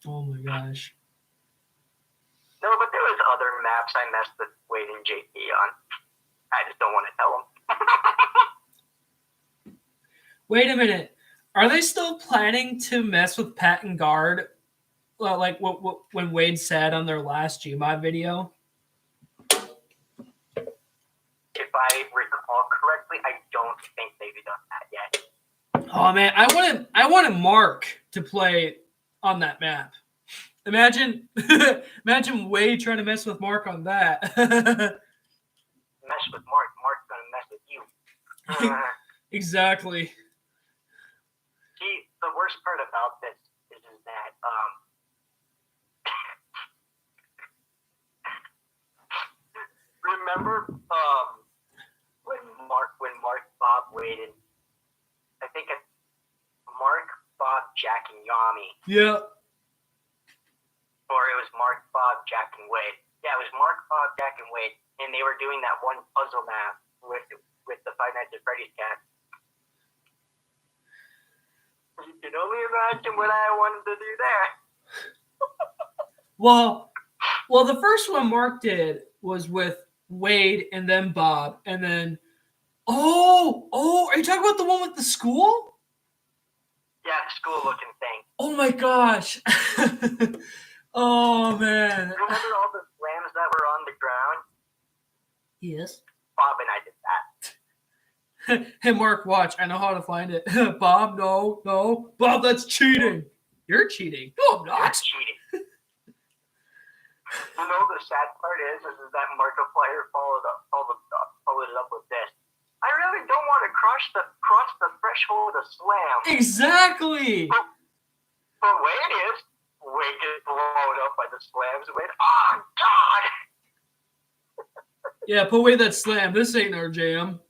S1: Oh my gosh.
S2: No, but there was other maps I messed with Wade and JP on. I just don't want to tell them.
S1: Wait a minute. Are they still planning to mess with Pat and Guard? Like what when Wade said on their last Gmod video?
S2: If I recall correctly, I don't think they've done that yet.
S1: Oh man, I wanted Mark to play on that map. Imagine Wade trying to mess with Mark on that.
S2: Mess with Mark. Mark's gonna mess with you.
S1: Exactly.
S2: See, the worst part about this is that remember when Mark, Bob, Wade, and I think it's Mark, Bob, Jack, and Yami.
S1: Yeah.
S2: Or it was Mark, Bob, Jack, and Wade. Yeah, it was Mark, Bob, Jack, and Wade, and they were doing that one puzzle map with the Five Nights at Freddy's cast. You can only imagine what I wanted to do there.
S1: Well, the first one Mark did was with Wade and then Bob, and then are you talking about the one with the school?
S2: Yeah, the school-looking thing.
S1: Oh my gosh. Oh man.
S2: Remember all the slams that were on the ground?
S1: Yes.
S2: Bob and I did that.
S1: Hey Mark, watch. I know how to find it. Bob, no. Bob, that's cheating. You're cheating. No, I'm not.
S2: You're cheating. You know, the sad part is that Markiplier followed it up with this. I really don't want to cross the threshold of slam.
S1: Exactly.
S2: But Wade gets blown up by the slams. Wade, oh God!
S1: Yeah, put away that slam. This ain't our jam.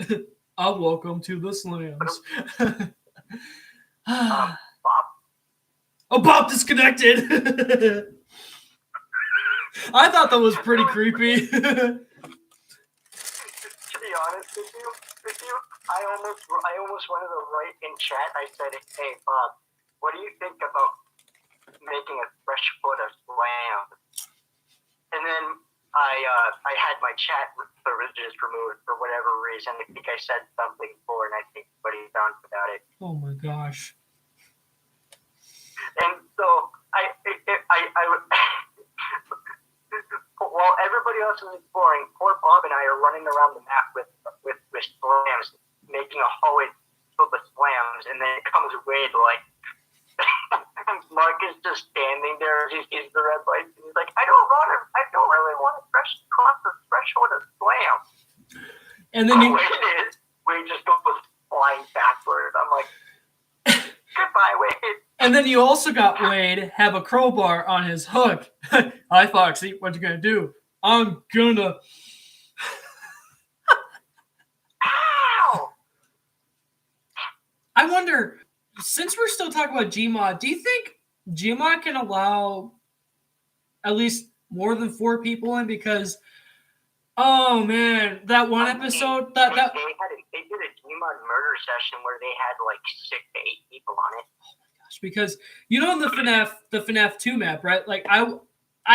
S1: Welcome to the slams.
S2: Bob.
S1: Oh, Bob disconnected. I thought that was pretty creepy.
S2: To be honest with you, I almost wanted to write in chat. I said, "Hey Bob, what do you think about making a fresh foot of slam?" And then I had my chat privileges removed for whatever reason. I think I said something before, and I think everybody found about it.
S1: Oh my gosh.
S2: And so I would. While everybody else is exploring, poor Bob and I are running around the map with slams, making a hallway filled with slams, and then it comes Wade like. Mark is just standing there as he sees the red lights, and he's like, I don't really want to cross the threshold of slam.
S1: And then
S2: Wade just goes flying backward. I'm like, goodbye, Wade.
S1: And then you also got Wade have a crowbar on his hook. Hi, Foxy. What you gonna do? I'm gonna.
S2: Ow!
S1: I wonder, since we're still talking about Gmod, do you think Gmod can allow at least more than 4 people in? Because, oh man, that one episode
S2: they did a Gmod murder session where they had like 6 to 8 people on it.
S1: Because you know the FNAF 2 map, right? Like I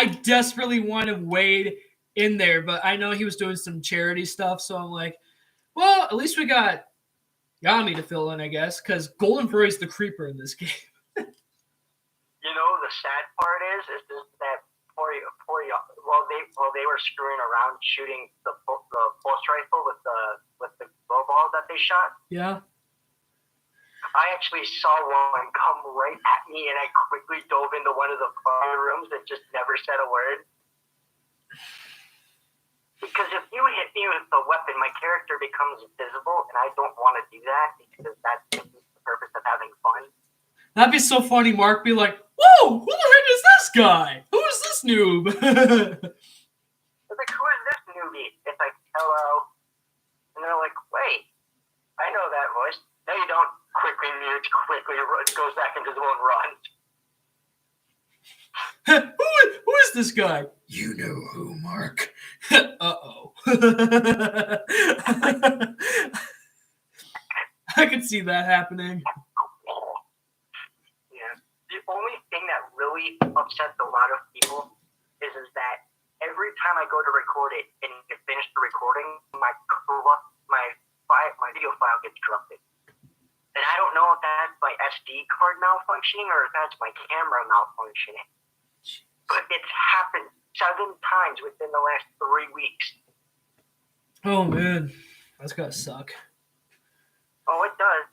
S1: desperately wanted Wade in there, but I know he was doing some charity stuff, so I'm like, well, at least we got Yami to fill in, I guess, because Golden Furry's the creeper in this game.
S2: You know, the sad part is that while they were screwing around shooting the pulse rifle with the bow ball that they shot.
S1: Yeah.
S2: I actually saw one come right at me, and I quickly dove into one of the fire rooms and just never said a word. Because if you hit me with the weapon, my character becomes invisible, and I don't want to do that because that's the purpose of having fun.
S1: That'd be so funny. Mark be like, "Whoa, who the heck is this guy? Who is this noob?"
S2: It's like, who is this newbie? It's like, hello. And they're like, wait, I know that voice. No, you don't. Quickly mutes, quickly goes back into the one run.
S1: Who is this guy? You know who, Mark. Uh-oh. I could see that happening.
S2: Yeah. The only thing that really upsets a lot of people is that every time I go to record it and finish the recording, my video file gets corrupted. And I don't know if that's my SD card malfunctioning or if that's my camera malfunctioning. But it's happened 7 times within the last 3 weeks.
S1: Oh, man. That's gotta suck.
S2: Oh, it does.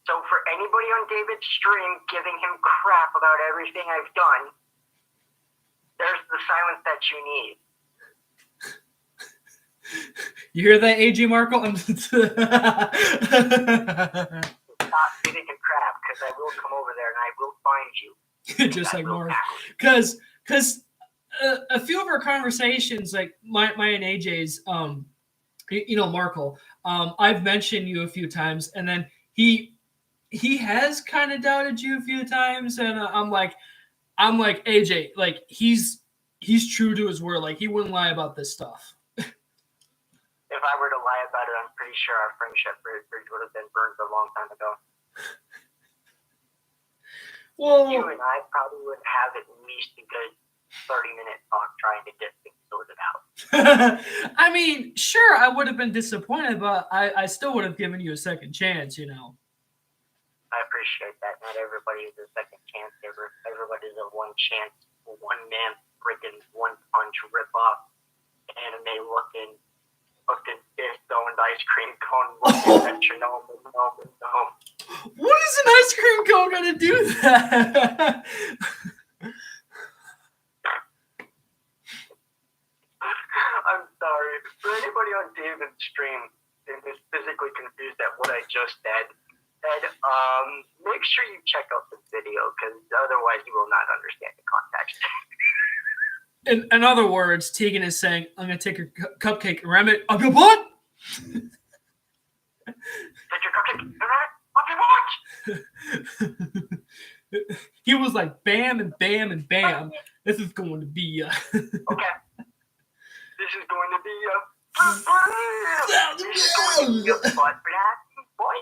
S2: So for anybody on David's stream giving him crap about everything I've done, there's the silence that you need.
S1: You hear that, AJ Markle?
S2: Stop giving him crap, because I will come over there and I will find you.
S1: Just like Mark. Because a few of our conversations, like my and AJ's, you know, Markle, I've mentioned you a few times, and then he has kind of doubted you a few times, and I'm like AJ, like he's true to his word, like he wouldn't lie about this stuff.
S2: If I were to lie about it, I'm pretty sure our friendship bridge would have been burned a long time ago.
S1: Well,
S2: you and I probably would have at least a good 30-minute talk trying to get things sorted out.
S1: I mean, sure, I would have been disappointed, but I still would have given you a second chance, you know.
S2: I appreciate that. Not everybody is a second chance giver. Everybody's a one chance, one man freaking one punch rip off anime looking fish throwing ice cream cone looking metronome.
S1: What is an ice cream cone gonna do that?
S2: I'm sorry. For anybody on David's stream and is physically confused at what I just said, make sure you check out the video, because otherwise you will not understand the context.
S1: In other words, Tegan is saying, I'm going to take your cupcake and ram it up your butt.
S2: Take your cupcake and ram it up your butt.
S1: He was like, bam and bam and bam. This is going to be
S2: okay. This is going to be a butt boy,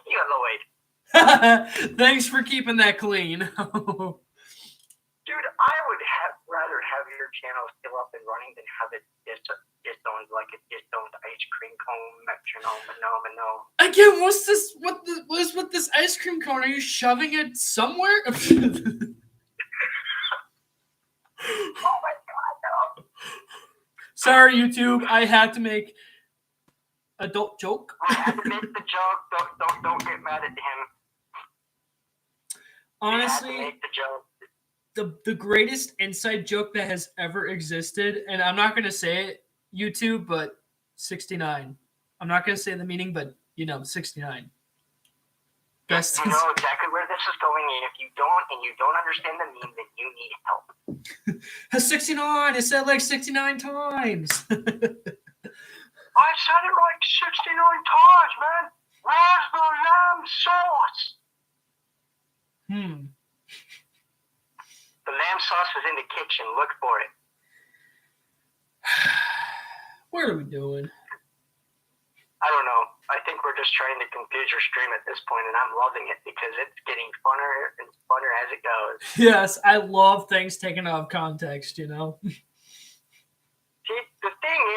S1: Thanks for keeping that clean.
S2: Dude, I would rather have your channel still up and running than have it disowned like a disowned ice cream cone metronome.
S1: Again, what's this? What is with this ice cream cone? Are you shoving it somewhere?
S2: Oh my god, no.
S1: Sorry, YouTube. I had to make adult joke.
S2: I had to make the joke. Don't get mad at him.
S1: Honestly,
S2: I had to make the joke.
S1: the greatest inside joke that has ever existed, and I'm not gonna say it, YouTube, but 69. I'm not gonna say the meaning, but 69. Best.
S2: You know exactly where this is going, and if you don't understand the meme, then you need help.
S1: 69. It said like 69 times.
S2: I said it like 69 times, man. Where's the lamb sauce? The lamb sauce was in the kitchen. Look for it.
S1: What are we doing?
S2: I don't know. I think we're just trying to confuse your stream at this point, and I'm loving it because it's getting funner and funner as it goes.
S1: Yes, I love things taken out of context,
S2: See, the thing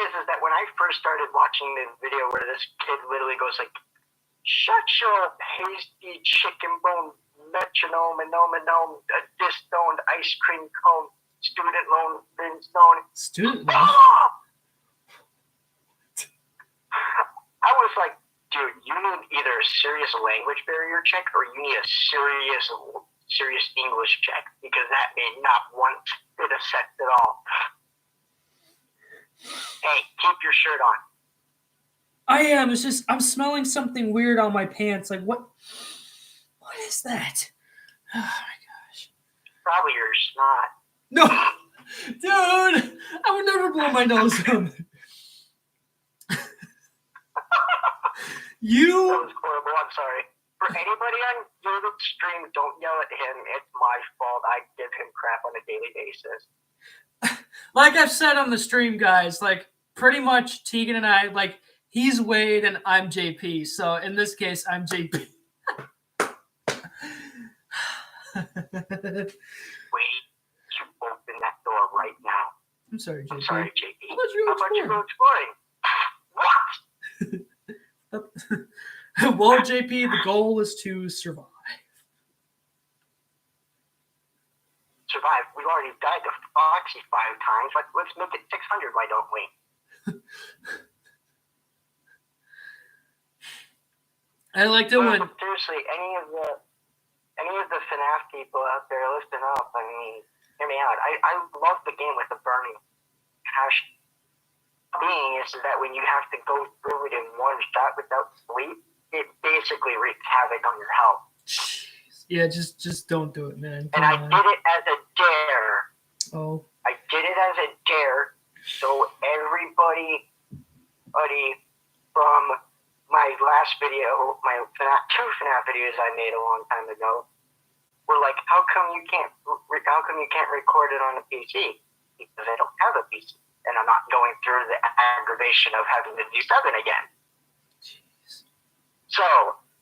S2: is that when I first started watching the video where this kid literally goes like, "Shut your pasty chicken bone metronome and gnome, a distoned ice cream cone, student loan, brimstone."
S1: Student loan?
S2: I was like, dude, you need either a serious language barrier check or you need a serious English check because that made not one bit of sense at all. Hey, keep your shirt on.
S1: I am. It's just I'm smelling something weird on my pants. Like what? What is that? Oh my gosh.
S2: Probably your snot.
S1: No, dude, I would never blow my nose up.
S2: That was horrible. I'm sorry. For anybody on David's stream, don't yell at him. It's my fault. I give him crap on a daily basis.
S1: Like I've said on the stream, guys, like pretty much Tegan and I, like he's Wade and I'm JP. So in this case, I'm JP.
S2: Wait, you open that door right now.
S1: I'm sorry, JP.
S2: I'm sorry, JP.
S1: How about you go
S2: exploring? What?
S1: Well, JP, the goal is to survive.
S2: Survive? We've already died to Foxy 5 times. Let's make it 600, why don't we?
S1: I liked it when...
S2: Seriously, any of the FNAF people out there, listen up. I mean, hear me out. I love the game with the burning passion. Being is that when you have to go through it in one shot without sleep, it basically wreaks havoc on your health.
S1: Jeez. Yeah, just don't do it, man.
S2: And I did it as a dare.
S1: Oh.
S2: I did it as a dare, so everybody from my last video, my two FNAF videos I made a long time ago, were like, how come you can't record it on a PC? Because I don't have a PC. And I'm not going through the aggravation of having to do 7 again.
S1: Jeez.
S2: So,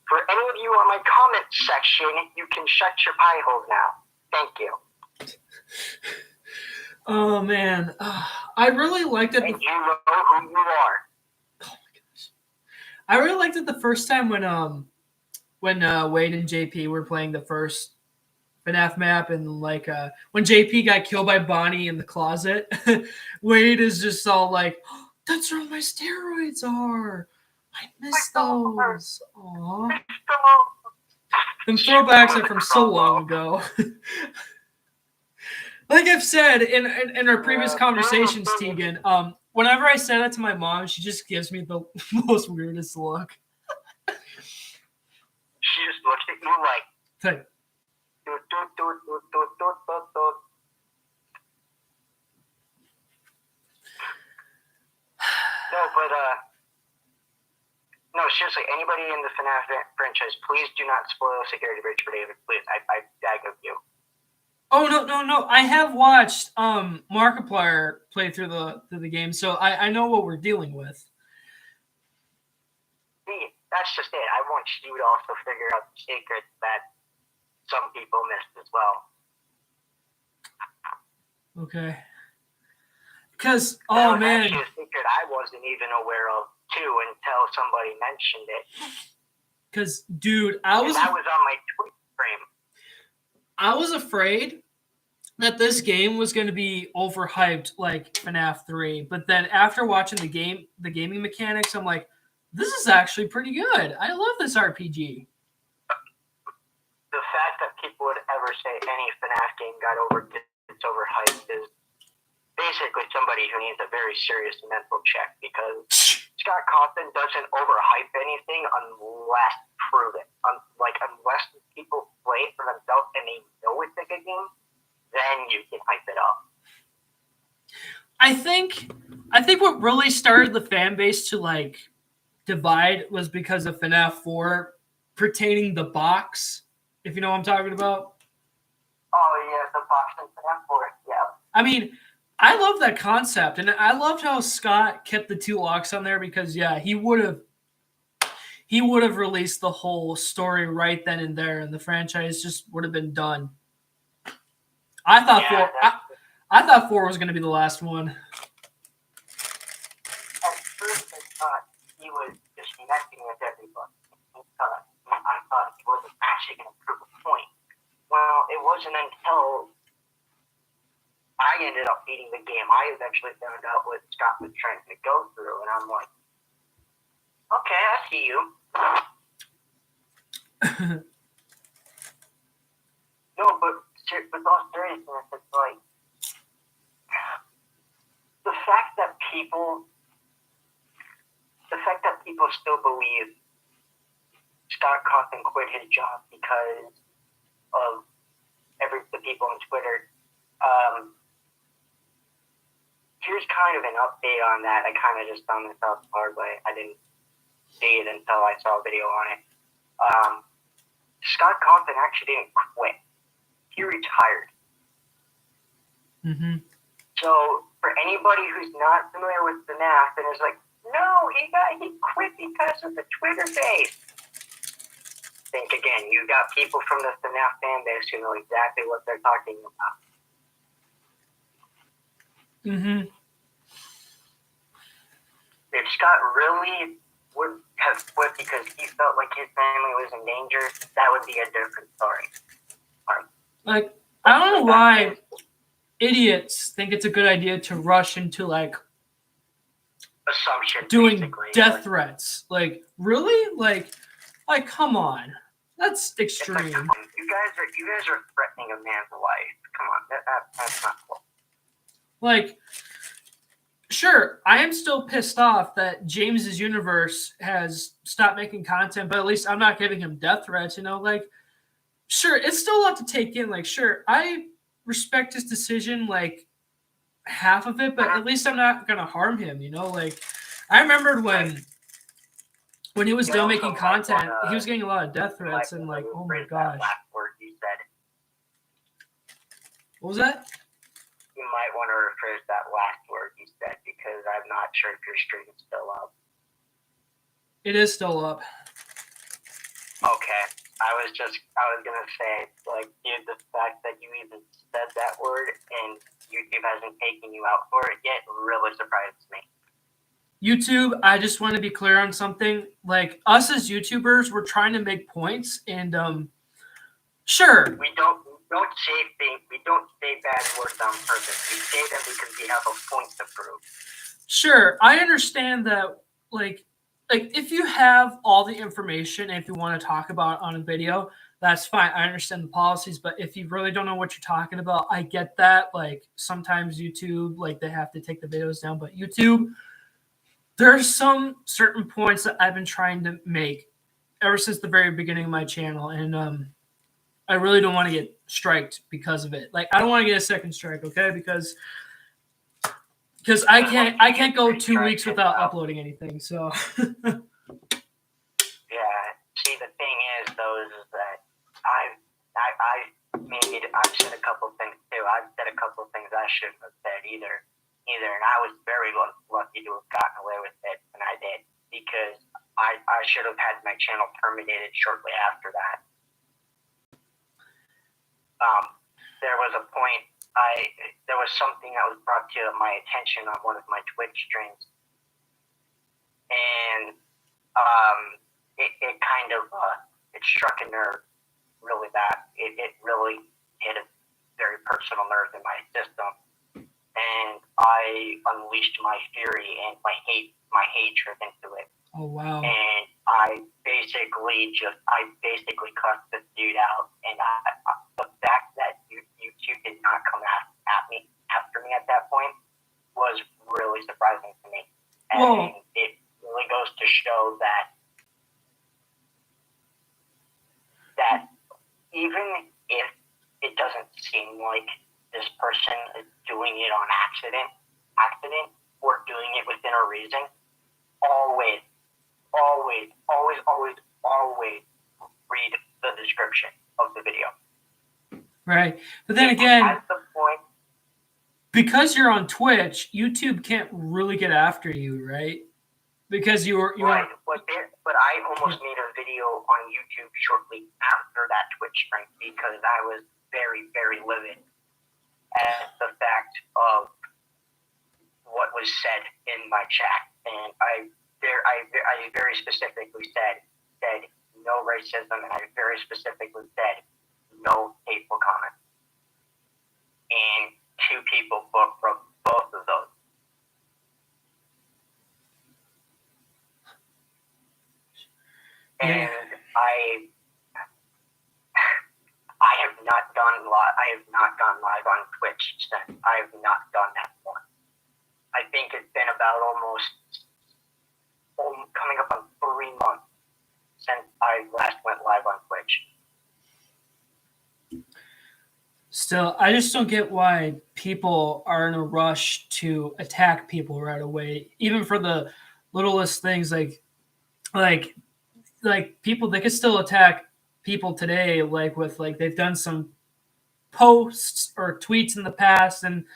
S2: for any of you on my comment section, you can shut your pie hole now. Thank you.
S1: Oh, man. I really liked it.
S2: And you know who you are.
S1: Oh, my gosh. I really liked it the first time when Wade and JP were playing the first FNAF map, and like when JP got killed by Bonnie in the closet, Wade is just all like, oh, "That's where all my steroids are. I miss those." Aww. Them throwbacks are from so long ago. Like I've said in our previous conversations, Tegan, whenever I say that to my mom, she just gives me the most weirdest look.
S2: She just looks at you like. No, but no, seriously, anybody in the FNAF franchise, please do not spoil Security Breach for David. Please, I beg of you.
S1: Oh no! I have watched Markiplier play through the game, so I know what we're dealing with.
S2: See, that's just it. I want you to also figure out the secrets that some people missed as well.
S1: Okay. Because, oh man.
S2: Actually a secret I wasn't even aware of too until somebody mentioned it.
S1: Because, dude, I was
S2: on my Twitch stream.
S1: I was afraid that this game was going to be overhyped like FNAF 3, but then after watching the gaming mechanics, I'm like, this is actually pretty good. I love this RPG.
S2: The fact that people would ever say any FNAF game gets overhyped is basically somebody who needs a very serious mental check, because Scott Cawthon doesn't overhype anything unless proven. Unless people play it for themselves and they know it's a good game, then you can hype it up.
S1: I think what really started the fan base to like divide was because of FNAF 4 pertaining the box, if you know what I'm talking about.
S2: Oh yeah, the box in FNAF 4, yeah.
S1: I mean, I love that concept, and I loved how Scott kept the 2 locks on there, because yeah, he would have released the whole story right then and there, and the franchise just would have been done. I thought I thought 4 was going to be the last one.
S2: At first, I thought he was just messing with everybody. I thought he wasn't actually going to prove a point. Well, it wasn't until I ended up beating the game, I eventually found out what Scott was trying to go through, and I'm like, okay, I see you. No, but with all seriousness, it's like the fact that people still believe Scott Cawthon quit his job because of the people on Twitter. Here's kind of an update on that. I kind of just found this out the hard way. I didn't see it until I saw a video on it. Scott Cawthon actually didn't quit. He retired.
S1: Mm-hmm.
S2: So for anybody who's not familiar with FNAF and is like, no, he quit because of the Twitter base. Think again. You got people from the FNAF fan base who know exactly what they're talking about.
S1: Mm-hmm.
S2: If Scott really would have quit because he felt like his family was in danger, that would be a different story.
S1: Like, I don't know why idiots think it's a good idea to rush into like
S2: assumption
S1: doing death threats. Like, really? Like come on. That's extreme.
S2: Like, you guys are threatening a man's life. Come on, that's not cool.
S1: Like, sure, I am still pissed off that James's universe has stopped making content, but at least I'm not giving him death threats, you know? Like, sure, it's still a lot to take in. Like, sure, I respect his decision, like, half of it, but at least I'm not going to harm him, you know? Like, I remembered when he was done making content, he was getting a lot of death threats, and like, oh my gosh. What was that?
S2: You might want to rephrase that last word you said, because I'm not sure if your stream is still up.
S1: It is still up.
S2: Okay. I was gonna say, like, dude, the fact that you even said that word and YouTube hasn't taken you out for it yet really surprises me.
S1: YouTube, I just want to be clear on something. Like, us as YouTubers, we're trying to make points, and sure.
S2: We don't say things. We don't say bad words on purpose. We say them because we have a point to prove.
S1: Sure, I understand that. Like if you have all the information and if you want to talk about it on a video, that's fine. I understand the policies, but if you really don't know what you're talking about, I get that. Like, sometimes YouTube, like, they have to take the videos down, but YouTube, there's some certain points that I've been trying to make ever since the very beginning of my channel, and I really don't want to get striked because of it. Like, I don't want to get a second strike, okay? Because I can't go 2 weeks without uploading anything. So.
S2: Yeah. See, the thing is, though, is that I've said a couple things too. I've said a couple things I shouldn't have said either, and I was very lucky to have gotten away with it, and I did, because I should have had my channel terminated shortly after that. There was a point. There was something that was brought to my attention on one of my Twitch streams, and it kind of it struck a nerve really bad. It really hit a very personal nerve in my system, and I unleashed my fury and my hatred into it.
S1: Oh wow!
S2: And I basically cussed this dude out, and the fact that YouTube did not come after me at that point was really surprising to me, and it really goes to show that even if it doesn't seem like this person is doing it on accident, or doing it within a reason, always read the description of the video.
S1: Right. But then again,
S2: at the point,
S1: because you're on Twitch, YouTube can't really get after you, right? Because you're
S2: right. But I almost made a video on YouTube shortly after that Twitch stream because I was very, very livid at the fact of what was said in my chat, and I very specifically said no racism, and I very specifically said no hateful comments, and 2 people booked from both of those.
S1: Yeah.
S2: And I have not gone live on Twitch since. I have not done that one. I think it's been about almost coming up on 3 months since I last went live on Twitch.
S1: Still, I just don't get why people are in a rush to attack people right away, even for the littlest things like people. They could still attack people today, like with they've done some posts or tweets in the past, and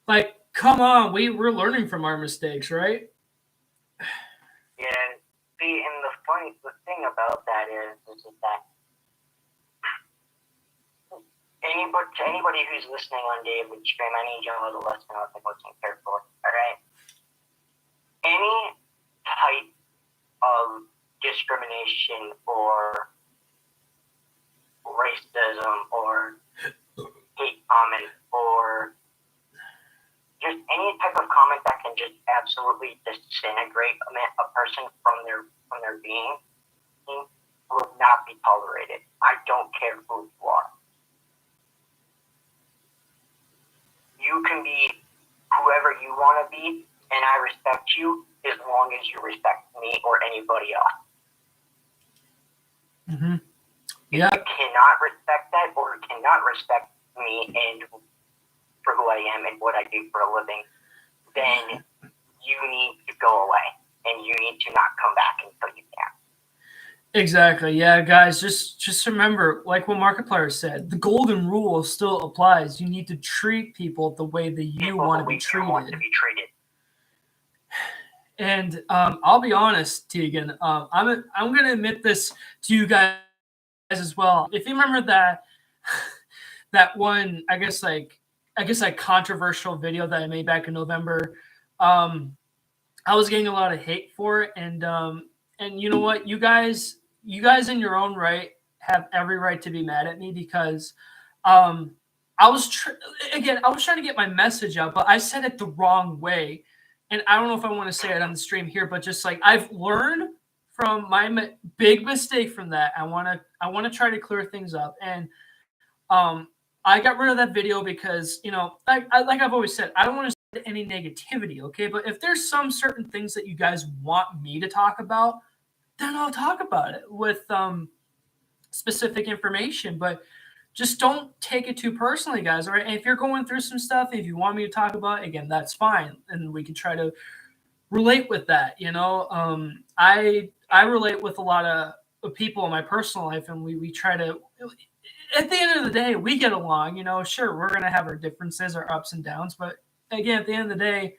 S1: like, come on, we're learning from our mistakes, right?
S2: Yeah, and the thing about that is that anybody who's listening on David's stream, I need y'all to listen carefully, all right? Any type of discrimination or racism or hate comment or just any type of comment that can just absolutely disintegrate a person from their being will not be tolerated. I don't care who you are. You can be whoever you want to be, and I respect you as long as you respect me or anybody else.
S1: Mm-hmm. Yeah.
S2: If you cannot respect that or cannot respect me and for who I am and what I do for a living, then you need to go away and you need to not come back until you can.
S1: Exactly. Yeah, guys, just remember, like what Markiplier said, the golden rule still applies. You need to treat people the way that you want to be treated. And I'll be honest, Tegan, I'm going to admit this to you guys as well. If you remember that one, I guess controversial video that I made back in November, I was getting a lot of hate for it, and you know what, you guys in your own right have every right to be mad at me because I was trying to get my message out, but I said it the wrong way. And I don't know if I want to say it on the stream here, but just like I've learned from my big mistake from that, I want to try to clear things up. And I got rid of that video because, you know, like I've always said, I don't want to spread any negativity, okay? But if there's some certain things that you guys want me to talk about, then I'll talk about it with specific information. But just don't take it too personally, guys. All right. And if you're going through some stuff, if you want me to talk about it, again, that's fine. And we can try to relate with that. You know, I relate with a lot of people in my personal life, and we try to, at the end of the day, we get along. You know, sure, we're going to have our differences, our ups and downs. But again, at the end of the day,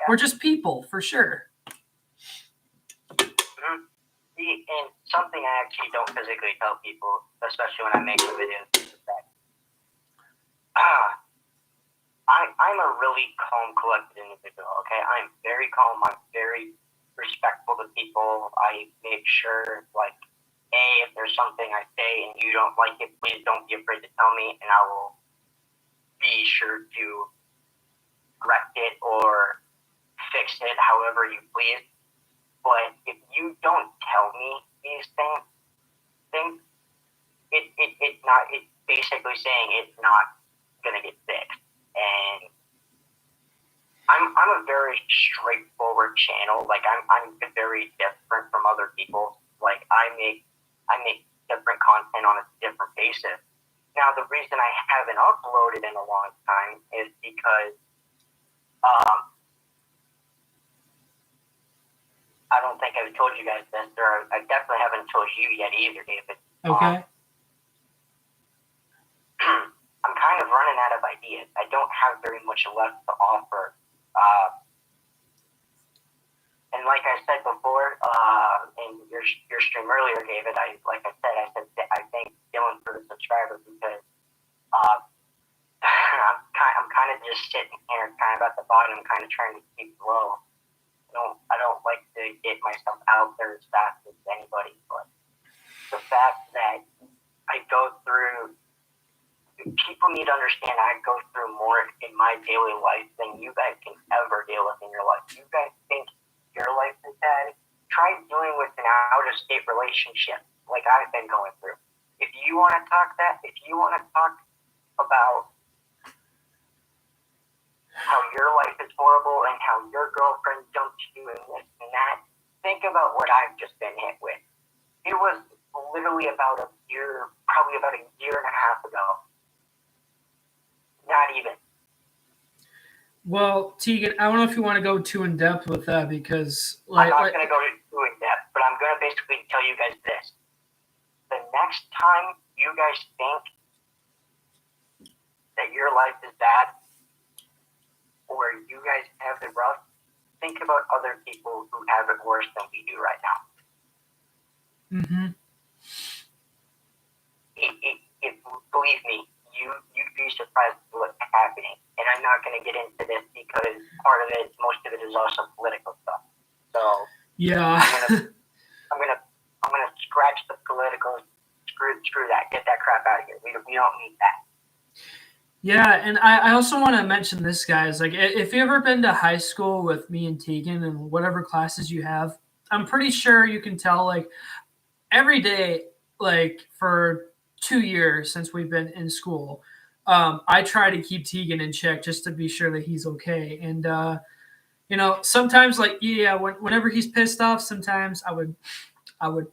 S1: we're just people for sure.
S2: And something I actually don't physically tell people, especially when I make the videos, is that I'm a really calm, collected individual, okay? I'm very calm. I'm very respectful to people. I make sure, like, if there's something I say and you don't like it, please don't be afraid to tell me, and I will be sure to correct it or fix it however you please. But if you don't tell me these things, it's basically saying it's not gonna get fixed. And I'm a very straightforward channel. Like I'm very different from other people. Like I make different content on a different basis. Now the reason I haven't uploaded in a long time is because I don't think I've told you guys this, or I definitely haven't told you yet either, David.
S1: Okay.
S2: I'm kind of running out of ideas. I don't have very much left to offer. And like I said before, in your stream earlier, David, I said I thank Dylan for the subscriber because I'm kind of just sitting here, kind of at the bottom, kind of trying to keep low. I don't like to get myself out there as fast as anybody, but the fact that I go through, people need to understand I go through more in my daily life than you guys can ever deal with in your life. You guys think your life is bad? Try dealing with an out-of-state relationship like I've been going through. If you want to talk about how your life is horrible and how your girlfriend dumped you and this and that, think about what I've just been hit with. It was literally probably about a year and a half ago. Not even.
S1: Well, Tegan, I don't know if you want to go too in depth with that because
S2: I'm not going to go too in depth, but I'm going to basically tell you guys this. The next time you guys think that your life is bad or you guys have it rough, think about other people who have it worse than we do right now.
S1: Mm-hmm.
S2: Believe me, you'd be surprised at what's happening. And I'm not going to get into this because most of it is also political stuff. So
S1: yeah,
S2: I'm gonna scratch the political. Screw that. Get that crap out of here. We don't need that.
S1: Yeah, and I also want to mention this, guys. Like, if you've ever been to high school with me and Tegan and whatever classes you have, I'm pretty sure you can tell, like, every day, like, for 2 years since we've been in school, I try to keep Tegan in check just to be sure that he's okay. And, sometimes, like, yeah, whenever he's pissed off, sometimes I would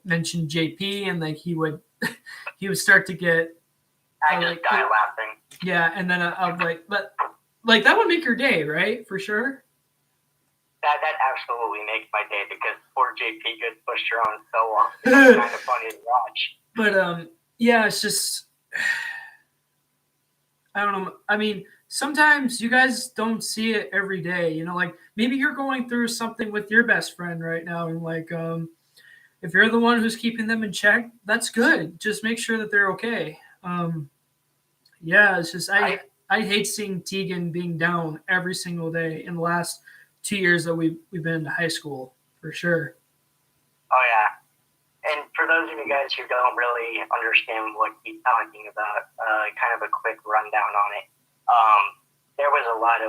S1: mention JP and, like, he would start to get...
S2: I just die laughing.
S1: Yeah, and then I'll but that would make your day, right? For sure.
S2: That absolutely makes my day because poor JP gets pushed around so long. It's kind of funny to watch.
S1: But yeah, it's just I don't know. I mean, sometimes you guys don't see it every day. Like maybe you're going through something with your best friend right now, and like if you're the one who's keeping them in check, that's good. Just make sure that they're okay. Yeah, it's just I hate seeing Tegan being down every single day in the last 2 years that we've been in high school, for sure.
S2: Oh yeah, and for those of you guys who don't really understand what he's talking about, kind of a quick rundown on it. There was a lot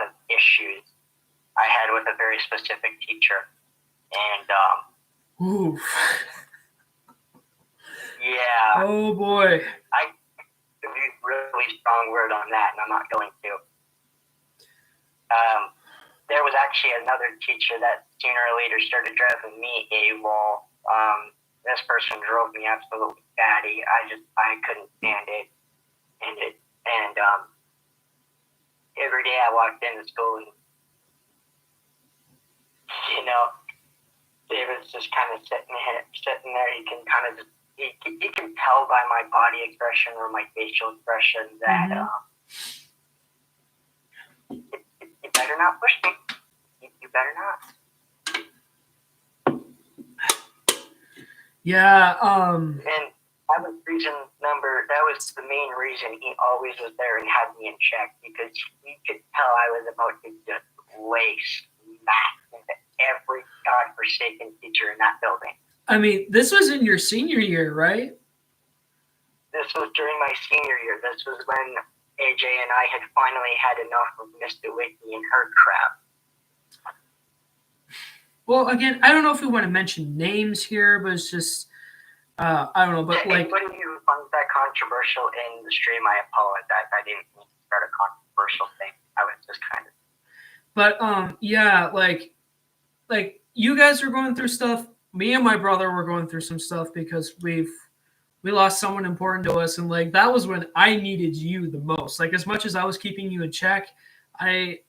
S2: of issues I had with a very specific teacher, and
S1: ooh.
S2: Yeah.
S1: Oh boy.
S2: I could use a really strong word on that, and I'm not going to. There was actually another teacher that sooner or later started driving me AWOL. This person drove me absolutely batty. I couldn't stand it. And every day I walked into school and, David's just kind of sitting there. He can kind of just, he can tell by my body expression or my facial expression that you better not push me. You better not.
S1: Yeah.
S2: And that was the main reason he always was there and had me in check, because he could tell I was about to just lay smack into every godforsaken teacher in that building.
S1: I mean, this was in your senior year, right?
S2: was during my senior year. This was when AJ and I had finally had enough of Mr. Wiki and her crap.
S1: Well, again, I don't know if we want to mention names here, but it's just, I don't know, but like...
S2: Anybody who finds that controversial in the stream, I apologize. I didn't mean to start a controversial thing. I was just kind of...
S1: But, yeah, like you guys are going through stuff. Me and my brother were going through some stuff because we lost someone important to us, and like that was when I needed you the most. Like as much as I was keeping you in check, I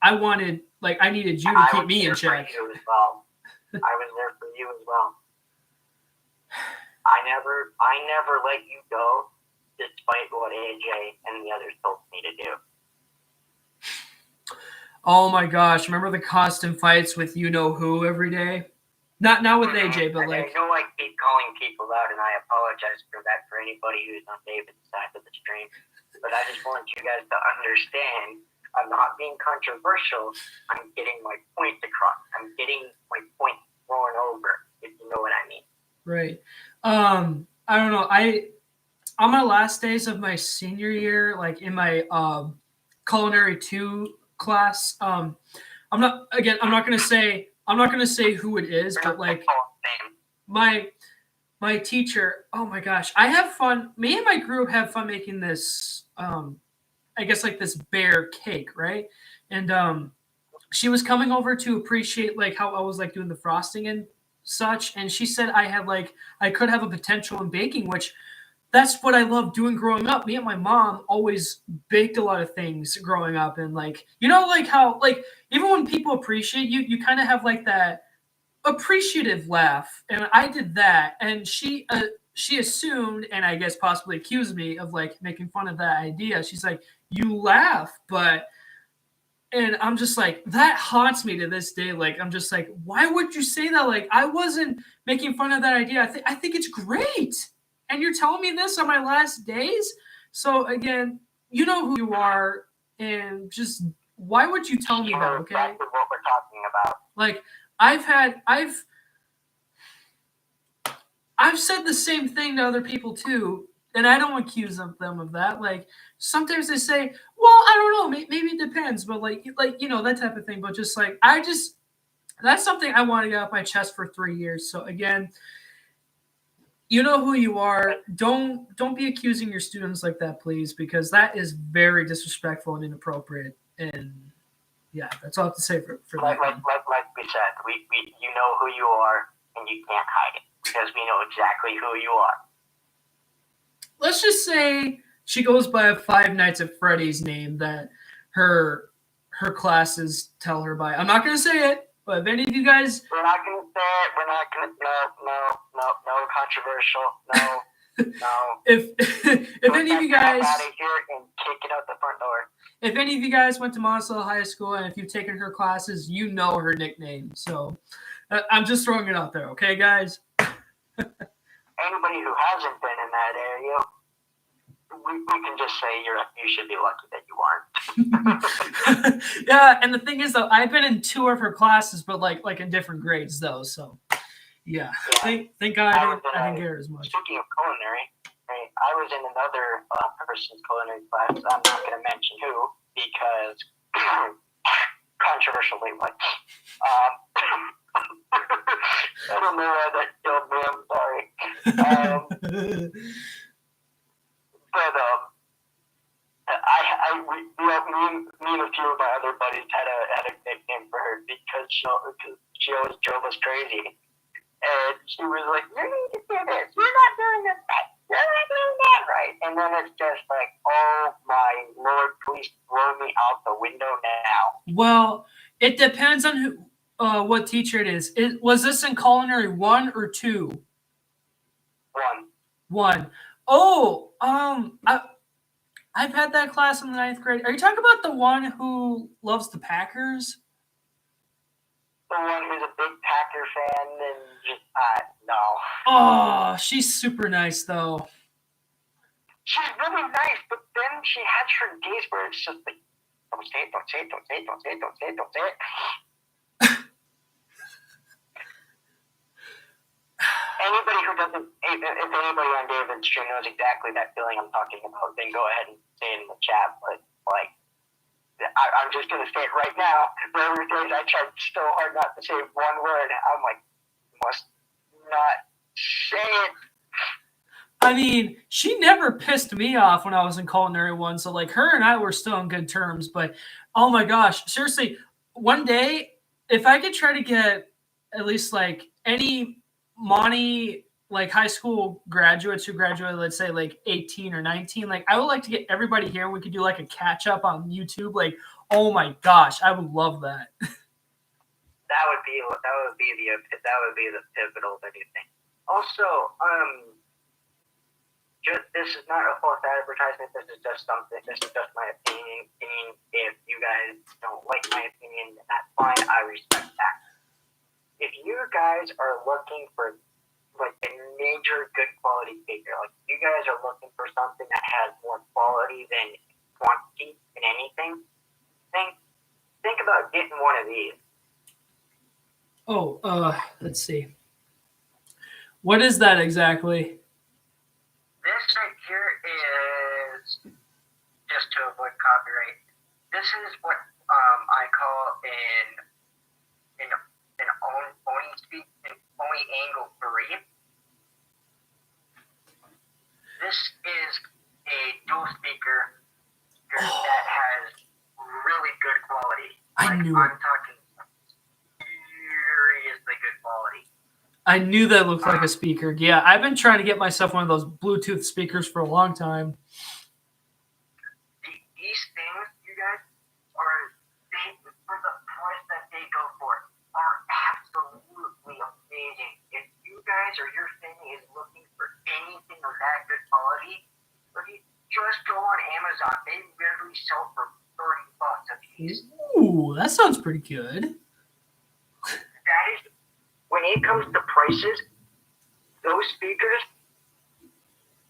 S1: wanted, like, I needed you to keep me in check.
S2: I was there for you as well. I was there for you as well. I never let you go, despite what AJ and the others told me to do.
S1: Oh my gosh! Remember the constant fights with you know who every day? Not with AJ, but like...
S2: I know I keep calling people out, and I apologize for that for anybody who's on David's side of the stream. But I just want you guys to understand, I'm not being controversial. I'm getting my point across. I'm getting my point thrown over, if you know what I mean.
S1: Right. I don't know. On my last days of my senior year, like in my culinary 2 class, I'm not going to say who it is, but like my teacher, oh my gosh, I have fun. Me and my group have fun making this, I guess like this bear cake, right? And she was coming over to appreciate like how I was like doing the frosting and such, and she said I could have a potential in baking, which that's what I loved doing growing up. Me and my mom always baked a lot of things growing up, and like, you know, like how like even when people appreciate you, you kind of have like that appreciative laugh, and I did that, and she assumed, and I guess possibly accused me of like making fun of that idea. She's like, you laugh, but... And I'm just like, that haunts me to this day. Like, I'm just like, why would you say that? Like, I wasn't making fun of that idea. I think it's great. And you're telling me this on my last days? So again, you know who you are, and just why would you tell me that? Okay.
S2: That's what we're talking about.
S1: Like, I've said the same thing to other people too, and I don't accuse them of that. Like, sometimes they say, well, I don't know, maybe it depends, but like you know, that type of thing. But just like, that's something I want to get off my chest for 3 years. So again, you know who you are. Don't be accusing your students like that, please, because that is very disrespectful and inappropriate. And yeah, that's all I have to say for
S2: like,
S1: that.
S2: Like we said, we you know who you are, and you can't hide it because we know exactly who you are.
S1: Let's just say she goes by a Five Nights at Freddy's name that her classes tell her by. I'm not going to say it, but if any of you guys...
S2: We're not going to say it. We're not going to... No controversial. No.
S1: If any of you guys...
S2: out of here and kick it out the front door.
S1: If any of you guys went to Monticello High School, and if you've taken her classes, you know her nickname. So I'm just throwing it out there, okay, guys?
S2: Anybody who hasn't been in that area, we can just say you should be lucky that you aren't.
S1: Yeah, and the thing is, though, I've been in 2 of her classes, but like in different grades, though. So, yeah. Thank God I didn't get her as much.
S2: Speaking of culinary, I was in another person's culinary class. I'm not going to mention who because controversially, what? I don't know why that killed me. I'm sorry. But me and a few of my other buddies had a nickname for her because she always drove us crazy. And she was like, "You need to do this. You're not doing this right. You're not doing that right." And then it's just like, oh my Lord, please throw me out the window now.
S1: Well, it depends on who. What teacher it is. Was this in culinary 1 or 2? 1. Oh, I've had that class in the 9th grade. Are you talking about the one who loves the Packers?
S2: The one who's a big Packer fan and just no.
S1: Oh, she's super nice though.
S2: She's really nice, but then she has her days where it's just like, don't say it, don't say it, don't say it, don't say it, don't say it, don't say it. Anybody who doesn't, if anybody on David's stream knows exactly that feeling I'm talking about, then go ahead and say it in the chat. But like, I'm just gonna say it right now. There were days I tried so hard not to say one word. I'm like, must not say it.
S1: I mean, she never pissed me off when I was in culinary one. So like, her and I were still on good terms. But oh my gosh, seriously, one day if I could try to get at least like any Monty like high school graduates who graduated, let's say like 18 or 19, like I would like to get everybody here and we could do like a catch up on YouTube. Like, oh my gosh, I would love that.
S2: That would be the pivotal anything. Also, this is not a false advertisement. This is just my opinion. If you guys don't like my opinion, then that's fine. I respect that. If you guys are looking for like a major good quality speaker, like you guys are looking for something that has more quality than quantity in anything, think about getting one of these.
S1: Oh, let's see. What is that exactly?
S2: This right here is, just to avoid copyright, this is what I call an Oni angle 3. This is a dual speaker that has really good quality.
S1: I'm
S2: talking seriously good quality.
S1: I knew that looked like a speaker. Yeah, I've been trying to get myself one of those Bluetooth speakers for a long time.
S2: These things, you guys, for the price that they go for, are absolutely amazing. If you guys or your family is looking for anything of that good quality, just go on Amazon. They literally sell for $30 a piece.
S1: Ooh, that sounds pretty good.
S2: That is. When it comes to prices, those speakers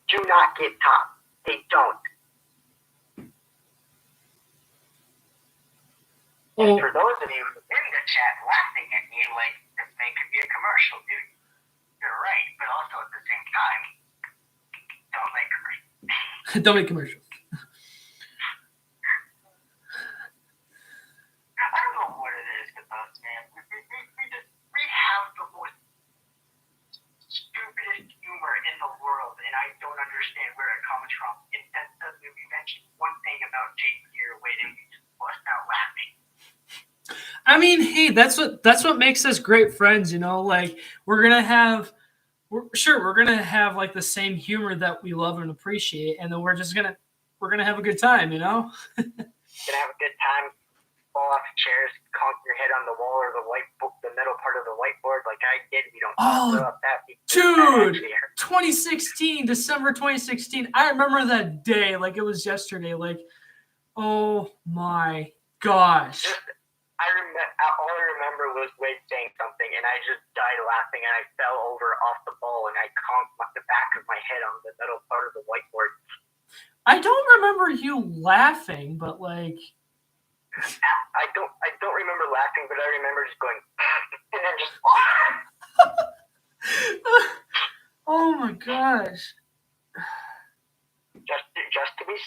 S2: do not get topped. They don't.
S1: Oh.
S2: And for those of you in the chat laughing at me like this thing could be a commercial, dude, you're right. But also at the same time, don't make commercials.
S1: Don't make commercials.
S2: I don't know what it is with us, man. We have the most stupidest humor in the world, and I don't understand where it comes from. Instead of we mention one thing about Jake here, and we just bust out laughing.
S1: I mean, hey, that's what makes us great friends, you know. Like we're gonna have like the same humor that we love and appreciate, and then we're gonna have a good time, you know.
S2: Gonna have a good time. Fall off chairs, conk your head on the wall or the middle part of the whiteboard like I did. We don't talk about that.
S1: Dude, 2016, December 2016. I remember that day like it was yesterday. Like, oh my gosh.
S2: All I remember was Wade saying something, and I just died laughing, and I fell over off the ball, and I conked the back of my head on the middle part of the whiteboard.
S1: I don't remember you laughing, but like.
S2: I don't remember laughing, but I remember just going, and then just.
S1: Oh my gosh!
S2: Just to be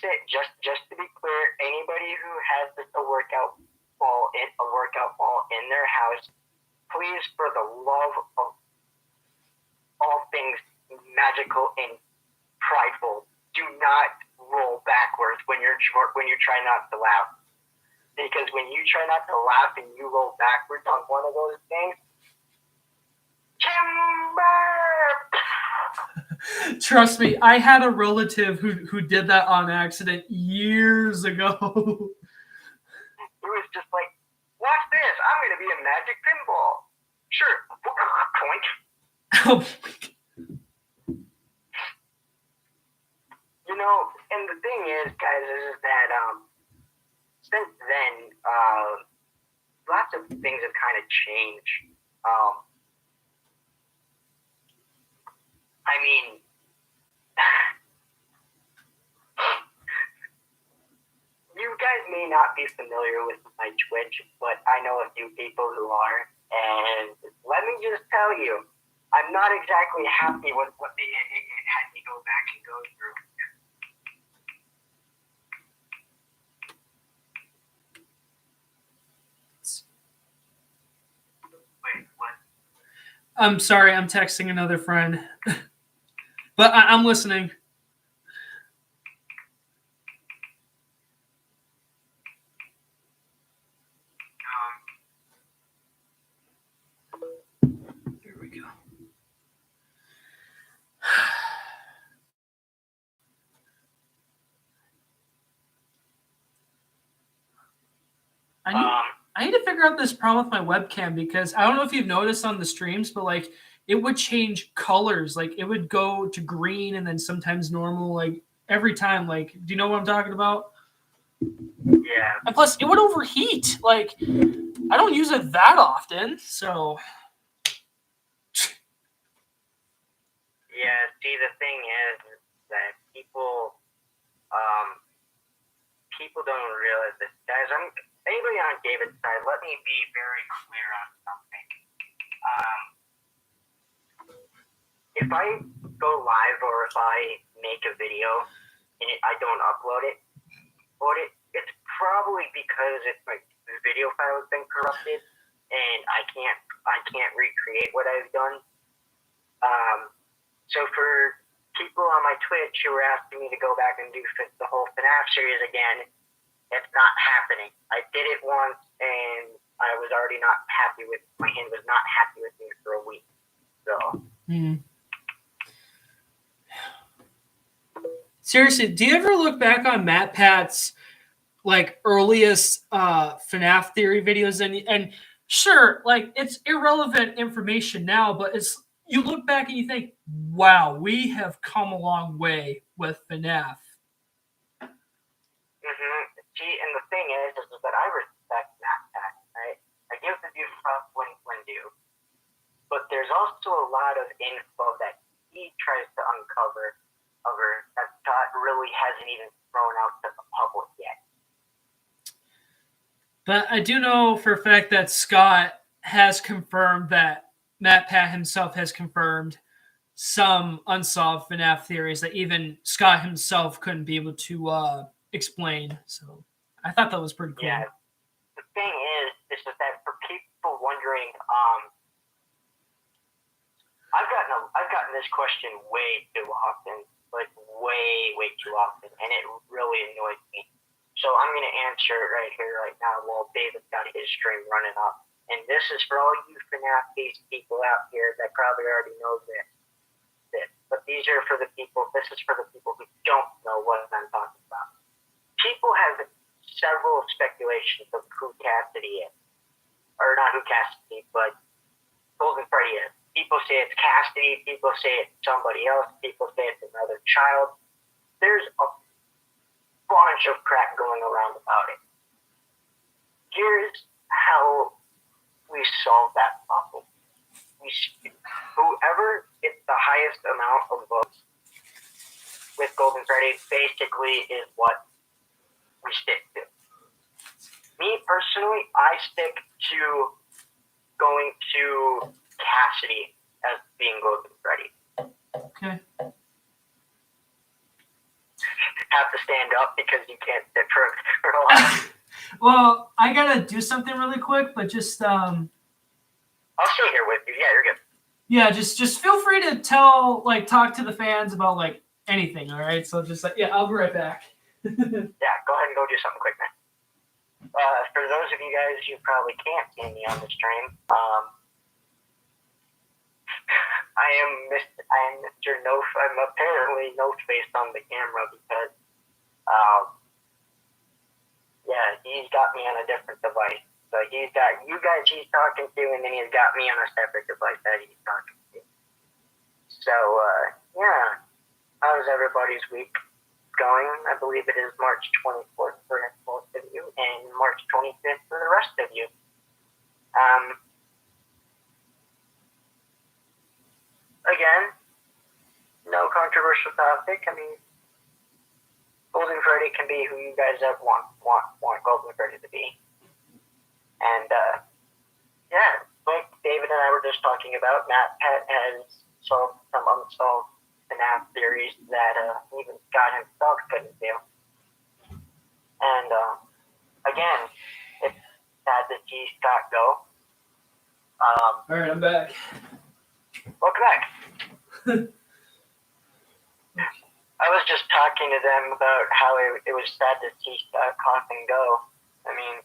S2: clear, anybody who has a workout ball in their house, please, for the love of all things magical and prideful, do not roll backwards when you're trying not to laugh. Because when you try not to laugh and you roll backwards on one of those things, timber!
S1: Trust me, I had a relative who did that on accident years ago.
S2: It was just like, watch this, I'm going to be a magic pinball. Sure, point.
S1: Oh my God.
S2: You know, and the thing is, guys, is that since then, lots of things have kind of changed. I mean, you guys may not be familiar with my Twitch, but I know a few people who are. And let me just tell you, I'm not exactly happy with what they had me go back and go through. Wait, what?
S1: I'm sorry, I'm texting another friend. But I'm listening. Here we go. I need to figure out this problem with my webcam because I don't know if you've noticed on the streams, but like it would change colors. Like it would go to green and then sometimes normal, like every time. Like, do you know what I'm talking about?
S2: Yeah.
S1: And plus, it would overheat. Like, I don't use it that often, so.
S2: Yeah. See, the thing is that people don't realize this, guys. Anybody on David's side, let me be very clear on something. If I go live or if I make a video and I don't upload it, it's probably because it's like the video file has been corrupted and I can't recreate what I've done. So for people on my Twitch who are asking me to go back and do the whole FNAF series again, it's not happening. I did it once and I was already not happy with, my hand was not happy with me for a week. So.
S1: Seriously, do you ever look back on Matt Pat's like earliest FNAF theory videos and sure, like it's irrelevant information now, but it's you look back and you think, wow, we have come a long way with FNAF.
S2: See, and the thing is that I respect Matt Pat, right? I give the dude props when due. But there's also a lot of info that he tries to uncover that Scott really hasn't even thrown out to the public yet.
S1: But I do know for a fact that Scott has confirmed that Matt Pat himself has confirmed some unsolved FNAF theories that even Scott himself couldn't be able to explain. So I thought that was pretty cool.
S2: Yeah. The thing is that for people wondering, I've gotten this question way too often, like way too often, and it really annoys me. So I'm going to answer it right here, right now, while David's got his stream running up. And this is for all you FNAF-based people out here that probably already know this. But these are for the people, this is for the people who don't know what I'm talking about. People have several speculations of who Cassidy is. Or not who Cassidy, but Golden Freddy is. People say it's Cassidy, people say it's somebody else, people say it's another child. There's a bunch of crap going around about it. Here's how we solve that problem. Whoever gets the highest amount of votes with Golden Freddy basically is what we stick to. Me personally, I stick to going to Cassidy as being Golden Freddy.
S1: Okay.
S2: Have to stand up because you can't sit for a while.
S1: Well, I gotta do something really quick, but just
S2: I'll stay here with you. Yeah, you're good.
S1: Yeah, just feel free to talk to the fans about like anything. All right, so just I'll be right back.
S2: Yeah, go ahead and go do something quick, man. For those of you guys who probably can't see me on the stream, I am Mr. No. I'm apparently no-faced on the camera because, he's got me on a different device. So he's got you guys he's talking to, and then he's got me on a separate device that he's talking to. So, how's everybody's week going? I believe it is March 24th for most of you, and March 25th for the rest of you. Again, no controversial topic. I mean, Golden Freddy can be who you guys want Golden Freddy to be. And, like David and I were just talking about, Matt Pat has solved some unsolved FNAF FNAF series that even Scott himself couldn't do. And again, it's sad to see Scott go.
S1: All right, I'm back.
S2: Welcome back. I was just talking to them about how it was sad to see Scott Cawthon go. I mean,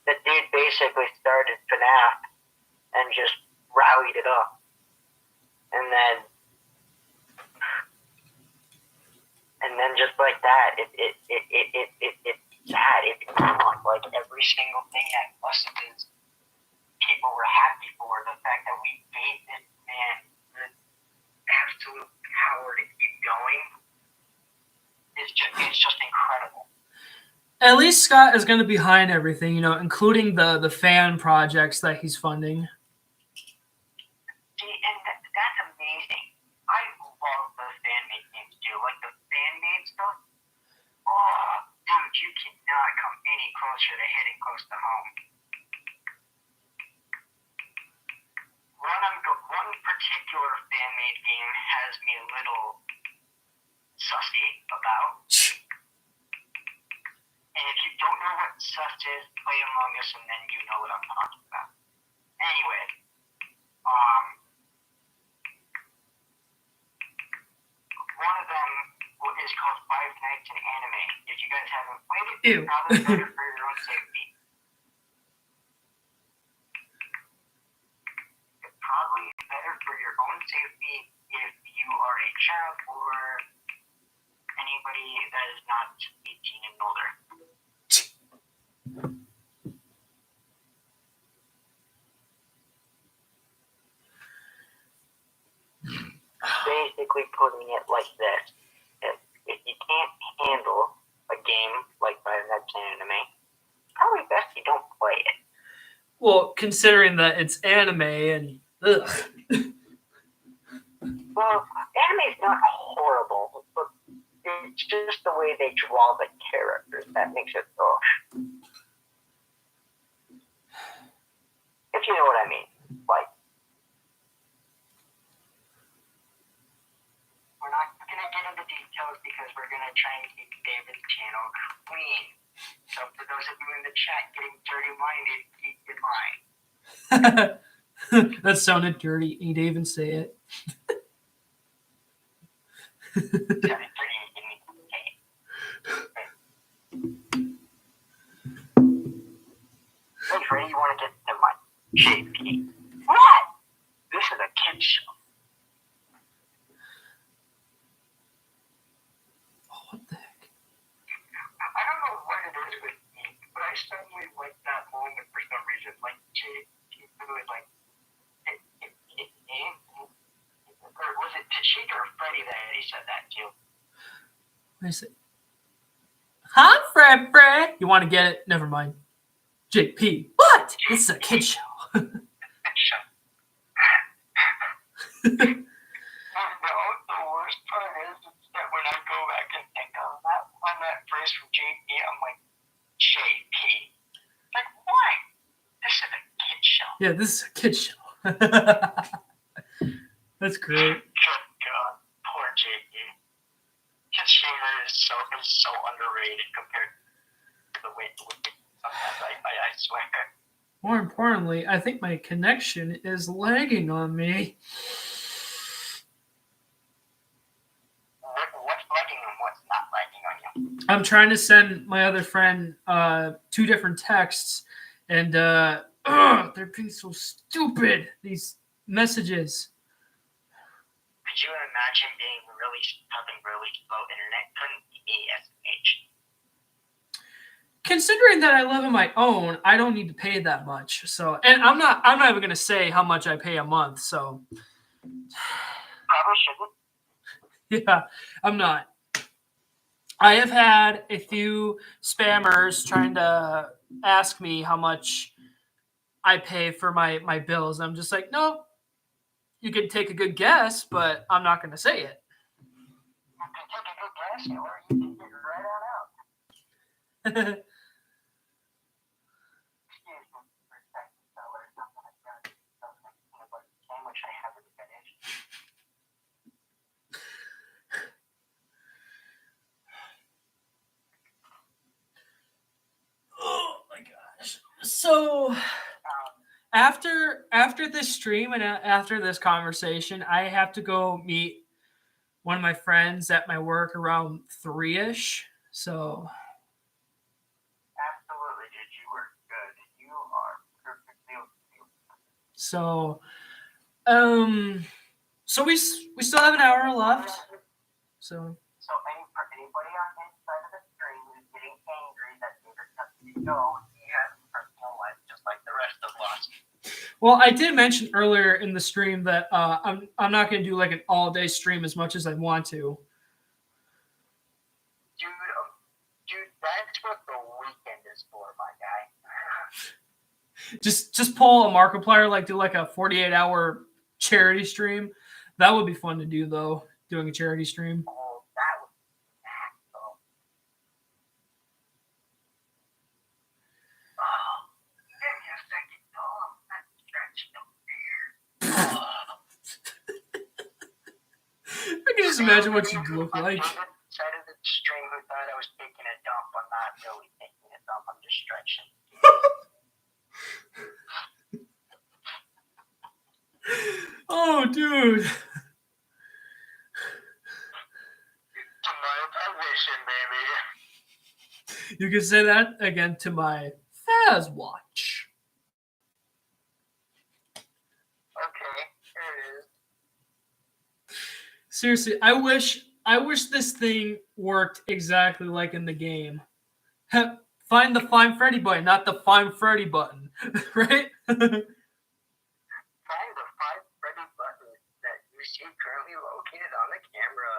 S2: the dude basically started FNAF and just rallied it up. And then just like that, it's sad. It's gone. Like every single thing that Busses people were happy for, the fact that we gave this man the absolute power to keep going, it's just incredible.
S1: At least Scott is going to be behind everything, including the fan projects that he's funding.
S2: See, and that's amazing. I love the fan-made games too. Like the fan-made stuff. Oh, dude, you cannot come any closer to hitting close to home. One particular fan-made game has me a little sussy about. And if you don't know what sus is, play Among Us and then you know what I'm talking about. Anyway, one of them is called Five Nights in Anime. If you guys haven't played it, it's probably better for your own safety. It's probably better for your own safety if you are a child or anybody that is not 18 and older. Basically putting it like this. If you can't handle a game like Five Nights in Anime, probably best you don't play it.
S1: Well, considering that it's anime and ugh.
S2: Well, anime is not horrible, but it's just the way they draw the characters that makes it ugh. If you know what I mean. Like, we're not going to get into details because we're going to try and keep David's channel clean. So for those of you in the chat getting dirty-minded, keep in mind.
S1: That sounded dirty. He didn't even say it.
S2: Hey, Freddie, you want to get to my JP? What? This is a kid's show.
S1: Oh, what the heck?
S2: I don't know what it is with me, but I suddenly like that moment for some reason. Like, JP was like, or was it Tashika or Freddie that he said that too?
S1: What is it? Huh, Fred? You want to get it? Never mind. JP. What? This is a kid show.
S2: The worst part is that when I go back and think on that phrase from JP, I'm like, JP? Like, what? This is a kid show.
S1: Yeah, this is a kid show. That's great.
S2: Good God, poor JP. His humor is so underrated compared to the way sometimes I swear.
S1: More importantly, I think my connection is lagging on me.
S2: What's lagging and what's not lagging on you?
S1: I'm trying to send my other friend 2 different texts, and they're being so stupid, these messages.
S2: Could you imagine having really slow internet? Couldn't be ASH.
S1: Considering that I live on my own, I don't need to pay that much. So, and I'm not even going to say how much I pay a month. So,
S2: Probably shouldn't.
S1: yeah, I'm not. I have had a few spammers trying to ask me how much I pay for my bills. I'm just like, no, you can take a good guess, but I'm not going to say it.
S2: You can take a good guess, or you can get right on out. Excuse me for a second, so there's something I've got to do, which I haven't finished.
S1: So after this stream and after this conversation, I have to go meet one of my friends at my work around 3-ish. So
S2: absolutely, dude. You were good. You are perfectly okay.
S1: So so we still have an hour left. So
S2: anybody on his side of the stream who's getting angry that David has to go, he has a personal life just like the rest of us.
S1: Well, I did mention earlier in the stream that I'm not going to do like an all-day stream as much as I want to.
S2: Dude, that's what the weekend is for, my guy.
S1: Just pull a Markiplier, like do like a 48-hour charity stream. That would be fun to do, though, doing a charity stream.
S2: Oh, that would be though. Oh, give me a second, Tom. That stretched up here.
S1: I can just imagine what you'd look like.
S2: Side of the stream who thought I was taking a dump. I'm not really taking a dump. I'm just stretching.
S1: Oh, dude.
S2: To my permission, baby.
S1: You can say that again to my Faz watch.
S2: Okay, here it is.
S1: Seriously, I wish this thing worked exactly like in the game. Find the Find Freddy button, not the Find Freddy button, right?
S2: Find the 5 Freddy buttons that you see currently located on the camera.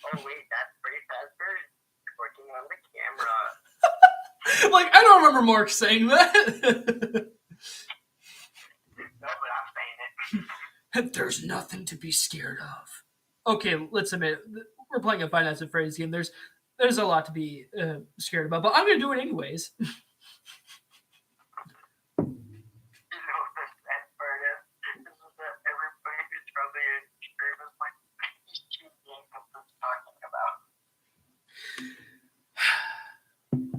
S2: Oh wait, that's Freddy Fazbear working on the camera.
S1: Like, I don't remember Mark saying that.
S2: No, but I'm saying it.
S1: There's nothing to be scared of. Okay, let's admit we're playing a Five Nights at Freddy's game. There's a lot to be scared about, but I'm gonna do it anyways.
S2: You know, the sad part is that everybody who's probably in stream is like, these two games I'm talking about.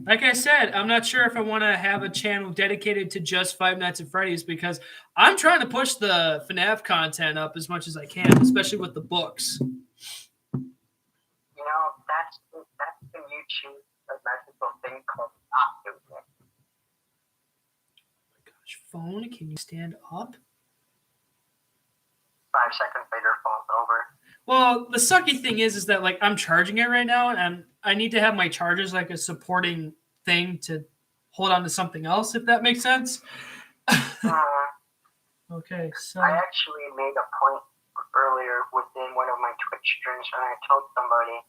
S1: Like I said, I'm not sure if I want to have a channel dedicated to just Five Nights at Freddy's because I'm trying to push the FNAF content up as much as I can, especially with the books.
S2: You know, that's the YouTube magical thing called not doing it.
S1: Oh my gosh, phone, can you stand up?
S2: 5 seconds later, phone's over.
S1: Well, the sucky thing is that like I'm charging it right now, and I need to have my chargers like a supporting thing to hold on to something else, if that makes sense. Okay, so
S2: I actually made a point earlier within one of my Twitch streams, and I told somebody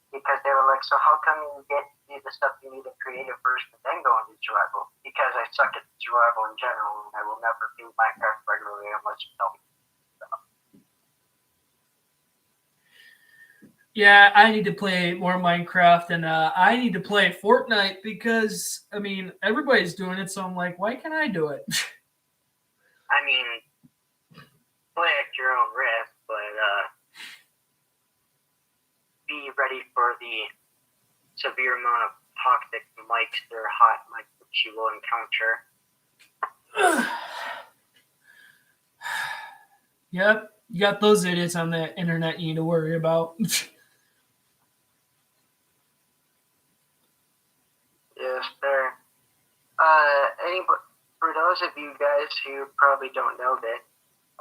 S2: because they were like, "So how come you get the stuff you need in creative first, and then go into survival?" Because I suck at survival in general, and I will never do Minecraft regularly unless you tell me.
S1: yeah, I need to play more Minecraft, and I need to play Fortnite because, I mean, everybody's doing it, so I'm like, why can't I do it?
S2: I mean, play at your own risk, but be ready for the severe amount of toxic mics or hot mics that you will encounter.
S1: Yep, you got those idiots on the internet you need to worry about.
S2: Yes, sir. For those of you guys who probably don't know this,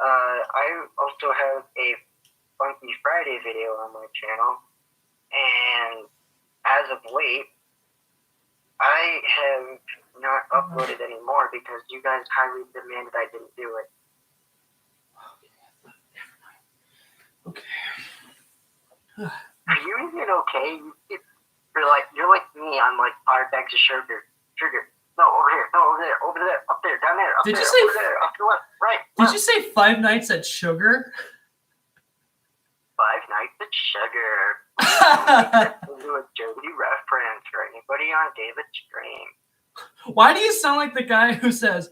S2: I also have a Funky Friday video on my channel, and as of late, I have not uploaded anymore because you guys highly demanded I didn't do it.
S1: Okay.
S2: Are you even okay? You're like me on like 5 bags of sugar. No, over here. No, over there. Up there. Down there. Up
S1: Did
S2: there.
S1: you say
S2: over there. Up to the left. Right.
S1: Did you say Five Nights at Sugar?
S2: 5 Nights at Sugar. Do a Jody reference for anybody on David's stream.
S1: Why do you sound like the guy who says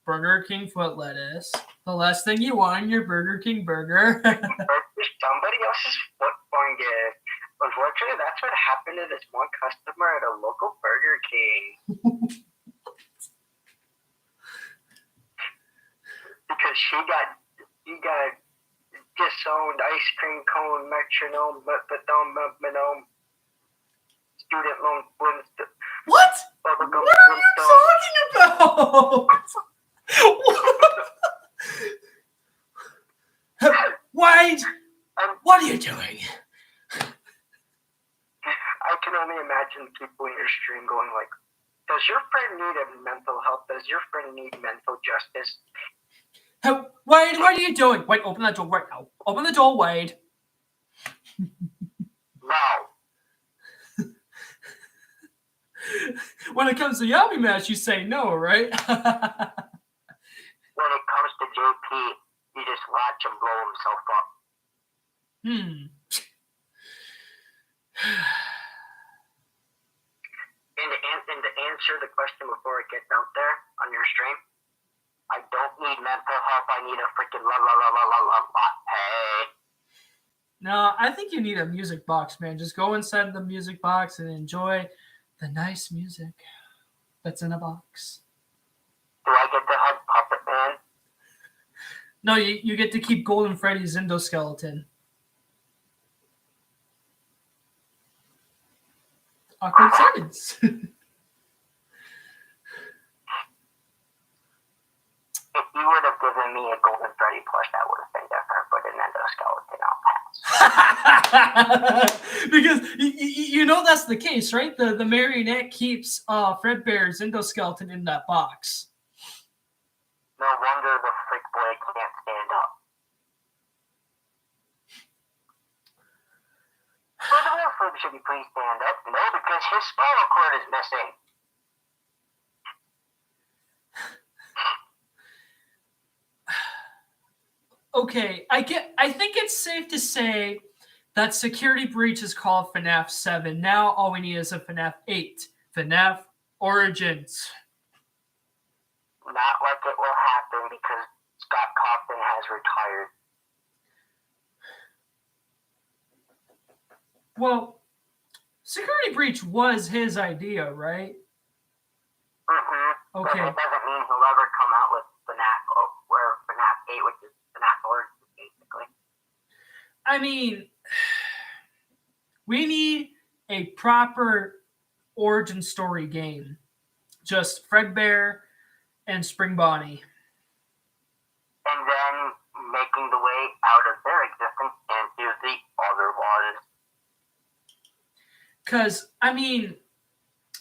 S1: Burger King foot lettuce? The last thing you want in your Burger King burger.
S2: Somebody else's foot fungus. Unfortunately, that's what happened to this one customer at a local Burger King. because she got disowned ice cream cone metronome but student loan Flintstone.
S1: What?
S2: Bubblegum
S1: What are you talking about? Wade, what are you doing?
S2: I can only imagine people in your stream going like, does your friend need a mental help? Does your friend need mental justice?
S1: Hey, Wade, what are you doing? Wait, open that door right now. Open the door, Wade.
S2: No.
S1: When it comes to Yummy Mash, you say no, right?
S2: When it comes to JP, you just watch him blow himself up. And to answer the question before it gets out there on your stream, I don't need mental help. I need a freaking la la la la la la la. Hey.
S1: No, I think you need a music box, man. Just go inside the music box and enjoy the nice music that's in a box.
S2: Do I get to hug Puppet Man?
S1: No, you get to keep Golden Freddy's endoskeleton. Awkward silence.
S2: If you would have given me a Golden Freddy plush, that would have been different, but an endoskeleton, I'll pass.
S1: Because you know that's the case, right? The marionette keeps Fredbear's endoskeleton in that box.
S2: No wonder the freak boy can't stand up. Well, the real freak should he please stand up? No, because his spinal cord is missing.
S1: Okay, I think it's safe to say that Security Breach is called FNAF 7. Now all we need is a FNAF 8. FNAF Origins.
S2: Not like it will happen because Scott Cawthon has retired.
S1: Well, Security Breach was his idea, right?
S2: Mm-hmm.
S1: Okay.
S2: But it doesn't mean he'll ever come out with FNAF 8, which is FNAF Origins, basically.
S1: I mean, we need a proper origin story game. Just Fredbear and Spring Bonnie.
S2: And then making the way out of their existence into the other ones.
S1: Because, I mean,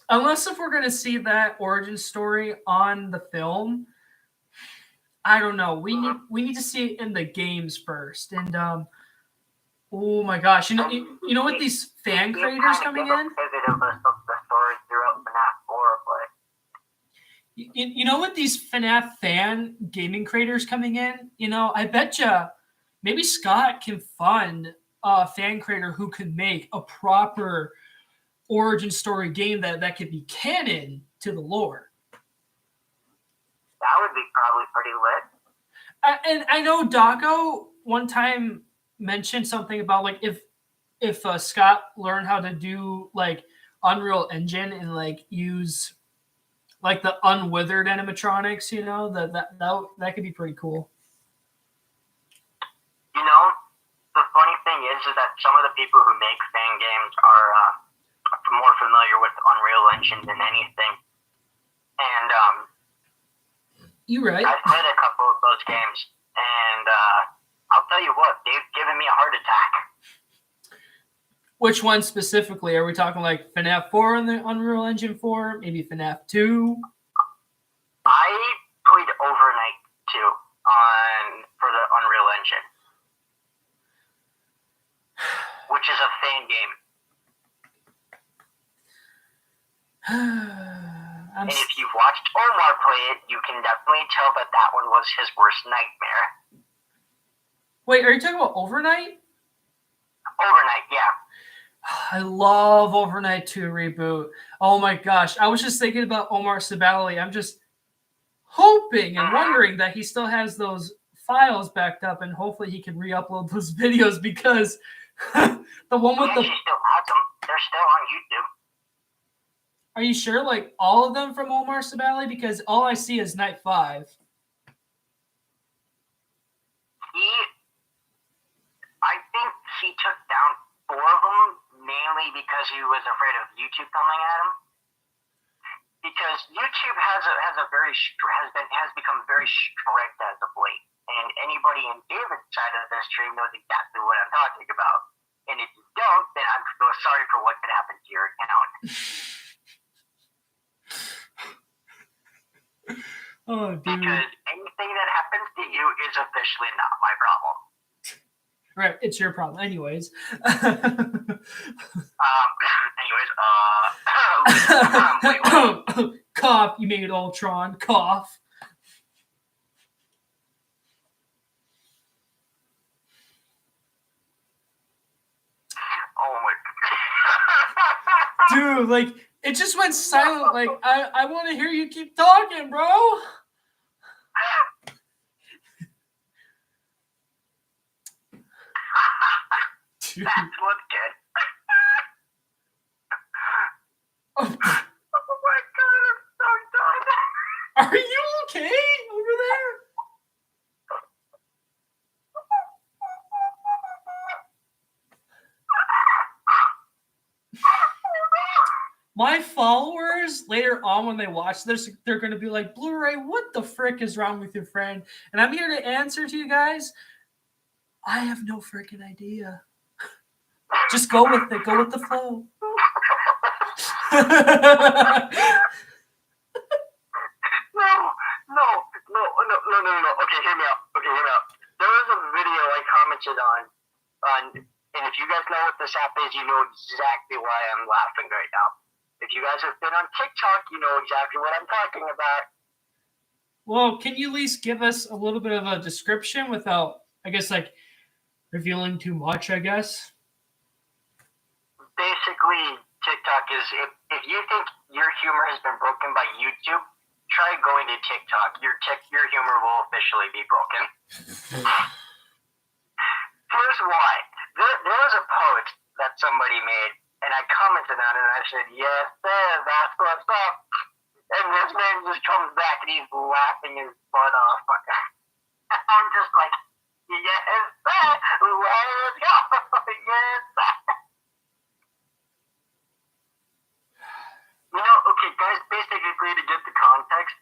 S1: unless if we're going to see that origin story on the film, I don't know. We need to see it in the games first. And, oh my gosh. You know what these fan creators coming in? You know what these FNAF fan gaming creators coming in? You know, I bet you maybe Scott can fund a fan creator who can make a proper origin story game that could be canon to the lore.
S2: That would be probably pretty lit.
S1: And I know Daco one time mentioned something about like if Scott learned how to do like Unreal Engine and like use like the unwithered animatronics, you know, that could be pretty cool.
S2: You know, the funny thing is that some of the people who make fan games are more familiar with Unreal Engine than anything. And
S1: You right.
S2: I've played a couple of those games, and I'll tell you what, they've given me a heart attack.
S1: Which one specifically? Are we talking like FNAF 4 on the Unreal Engine 4? Maybe FNAF 2?
S2: I played Overnight 2 for the Unreal Engine, which is a fan game. And if you've watched Omar play it, you can definitely tell that one was his worst nightmare.
S1: Wait, are you talking about Overnight?
S2: Overnight, yeah.
S1: I love Overnight 2 reboot. Oh my gosh. I was just thinking about Omar Sabali. I'm just hoping and wondering that he still has those files backed up and hopefully he can re-upload those videos because the one with
S2: He still has them. They're still on YouTube.
S1: Are you sure? Like all of them from Omar Sabali? Because all I see is Night 5.
S2: I think he took down 4 of them mainly because he was afraid of YouTube coming at him. Because YouTube has become very strict as of late, and anybody in David's side of the stream knows exactly what I'm talking about. And if you don't, then I'm so sorry for what could happen to your account.
S1: Oh, dude.
S2: Because anything that happens to you is officially not my problem.
S1: Right, it's your problem. Anyways. Cough, you made Ultron. Cough.
S2: Oh my
S1: God. Dude, like, it just went silent. Like, I want to hear you keep talking, bro. Dude.
S2: That's what's good.
S1: Oh
S2: my God, I'm so done.
S1: Are you okay over there? My followers later on when they watch this, they're going to be like, Blu-ray, what the frick is wrong with your friend? And I'm here to answer to you guys. I have no freaking idea. Just go with it. Go with the flow.
S2: No. Okay, hear me out. There was a video I commented on, and if you guys know what this app is, you know exactly why I'm laughing right now. If you guys have been on TikTok, you know exactly what I'm talking about.
S1: Well, can you at least give us a little bit of a description without, I guess, like, revealing too much, I guess?
S2: Basically, TikTok is, if you think your humor has been broken by YouTube, try going to TikTok. Your humor will officially be broken. Here's why. There was a post that somebody made, and I commented on it, and I said, yes, sir, that's what's up. And this man just comes back, and he's laughing his butt off. I'm just like, yes, sir, let's go. Yes, sir. You know, okay, guys, basically to get the context,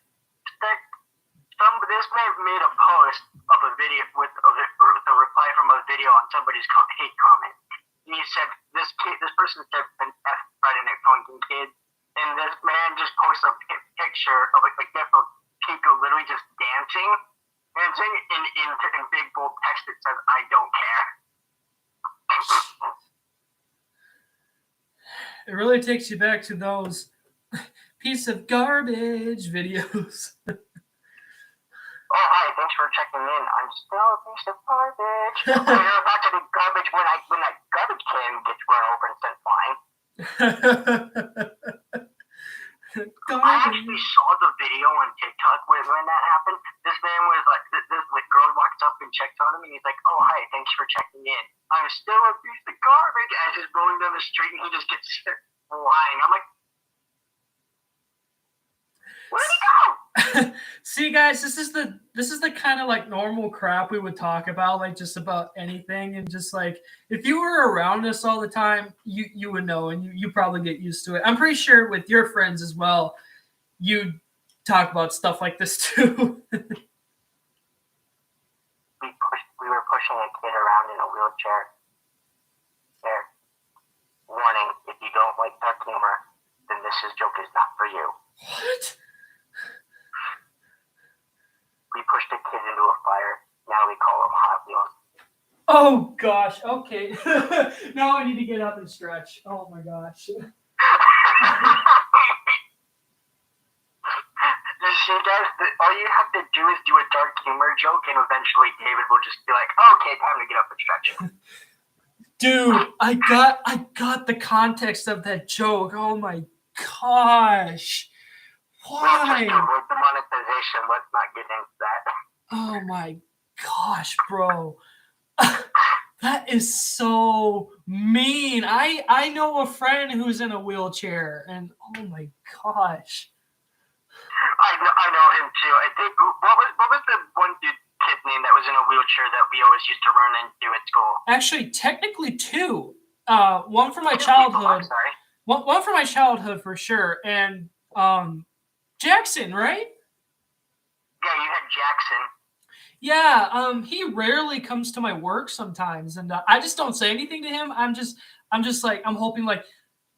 S2: this man made a post of a video with a reply from a video on somebody's hate comment. And he said, this person said an F Friday Night Funkin' Kid, and this man just posts a picture of a different people literally just dancing in big bold text that says, I don't care.
S1: It really takes you back to those piece of garbage videos.
S2: Oh, hi, thanks for checking in. I'm still a piece of garbage. You're about to be garbage when that garbage can gets run over and sent flying. I actually saw the video on TikTok when that happened. This man was like, this girl walks up and checks on him, and he's like, oh, hi, thanks for checking in. I'm still a piece of garbage. As he's rolling down the street, and he just gets flying. I'm like, where'd he go?
S1: See, guys, this is the kind of like normal crap we would talk about, like just about anything, and just like if you were around us all the time, you would know, and you probably get used to it. I'm pretty sure with your friends as well, you talk about stuff like this too.
S2: We were pushing a kid around in a wheelchair. There. Warning: if you don't like dark humor, then this joke is not for you.
S1: What?
S2: We pushed a kid into a fire. Now we call him Hot Wheels.
S1: Oh gosh. Okay. Now I need to get up and stretch. Oh my gosh.
S2: You see, guys, all you have to do is do a dark humor joke, and eventually David will just be like, okay, time to get up and stretch.
S1: Dude, I got the context of that joke. Oh my gosh. Why?
S2: The monetization, let's not get into that.
S1: Oh my gosh, bro. That is so mean. I know a friend who's in a wheelchair, and oh my gosh.
S2: I know him too. I think what was the one dude kid's name that was in a wheelchair that we always used to run into at school?
S1: Actually, technically two. One from my childhood. One from my childhood for sure, and Jackson, right?
S2: Yeah, you had Jackson.
S1: Yeah, he rarely comes to my work sometimes, and I just don't say anything to him. I'm just like, I'm hoping, like,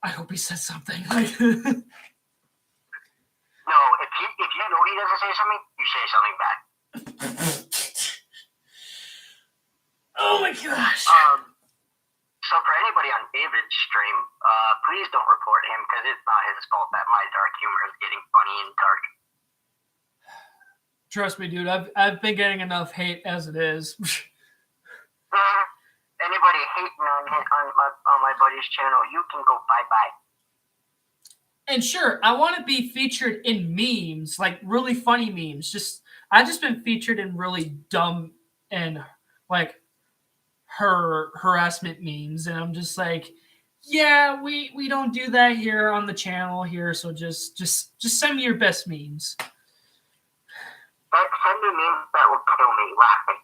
S1: I hope he says something. Like,
S2: no, if you know he doesn't say something, you say something back.
S1: Oh my gosh.
S2: So for anybody on David's stream, please don't report him because it's not his fault that my dark humor is getting funny and dark.
S1: Trust me, dude. I've been getting enough hate as it is.
S2: Anybody hating on my buddy's channel, you can go bye-bye.
S1: And sure, I want to be featured in memes, like really funny memes. I've just been featured in really dumb and like harassment memes, and I'm just like, yeah, we don't do that here on the channel here. So just send me your best memes.
S2: Send me memes that will kill me laughing.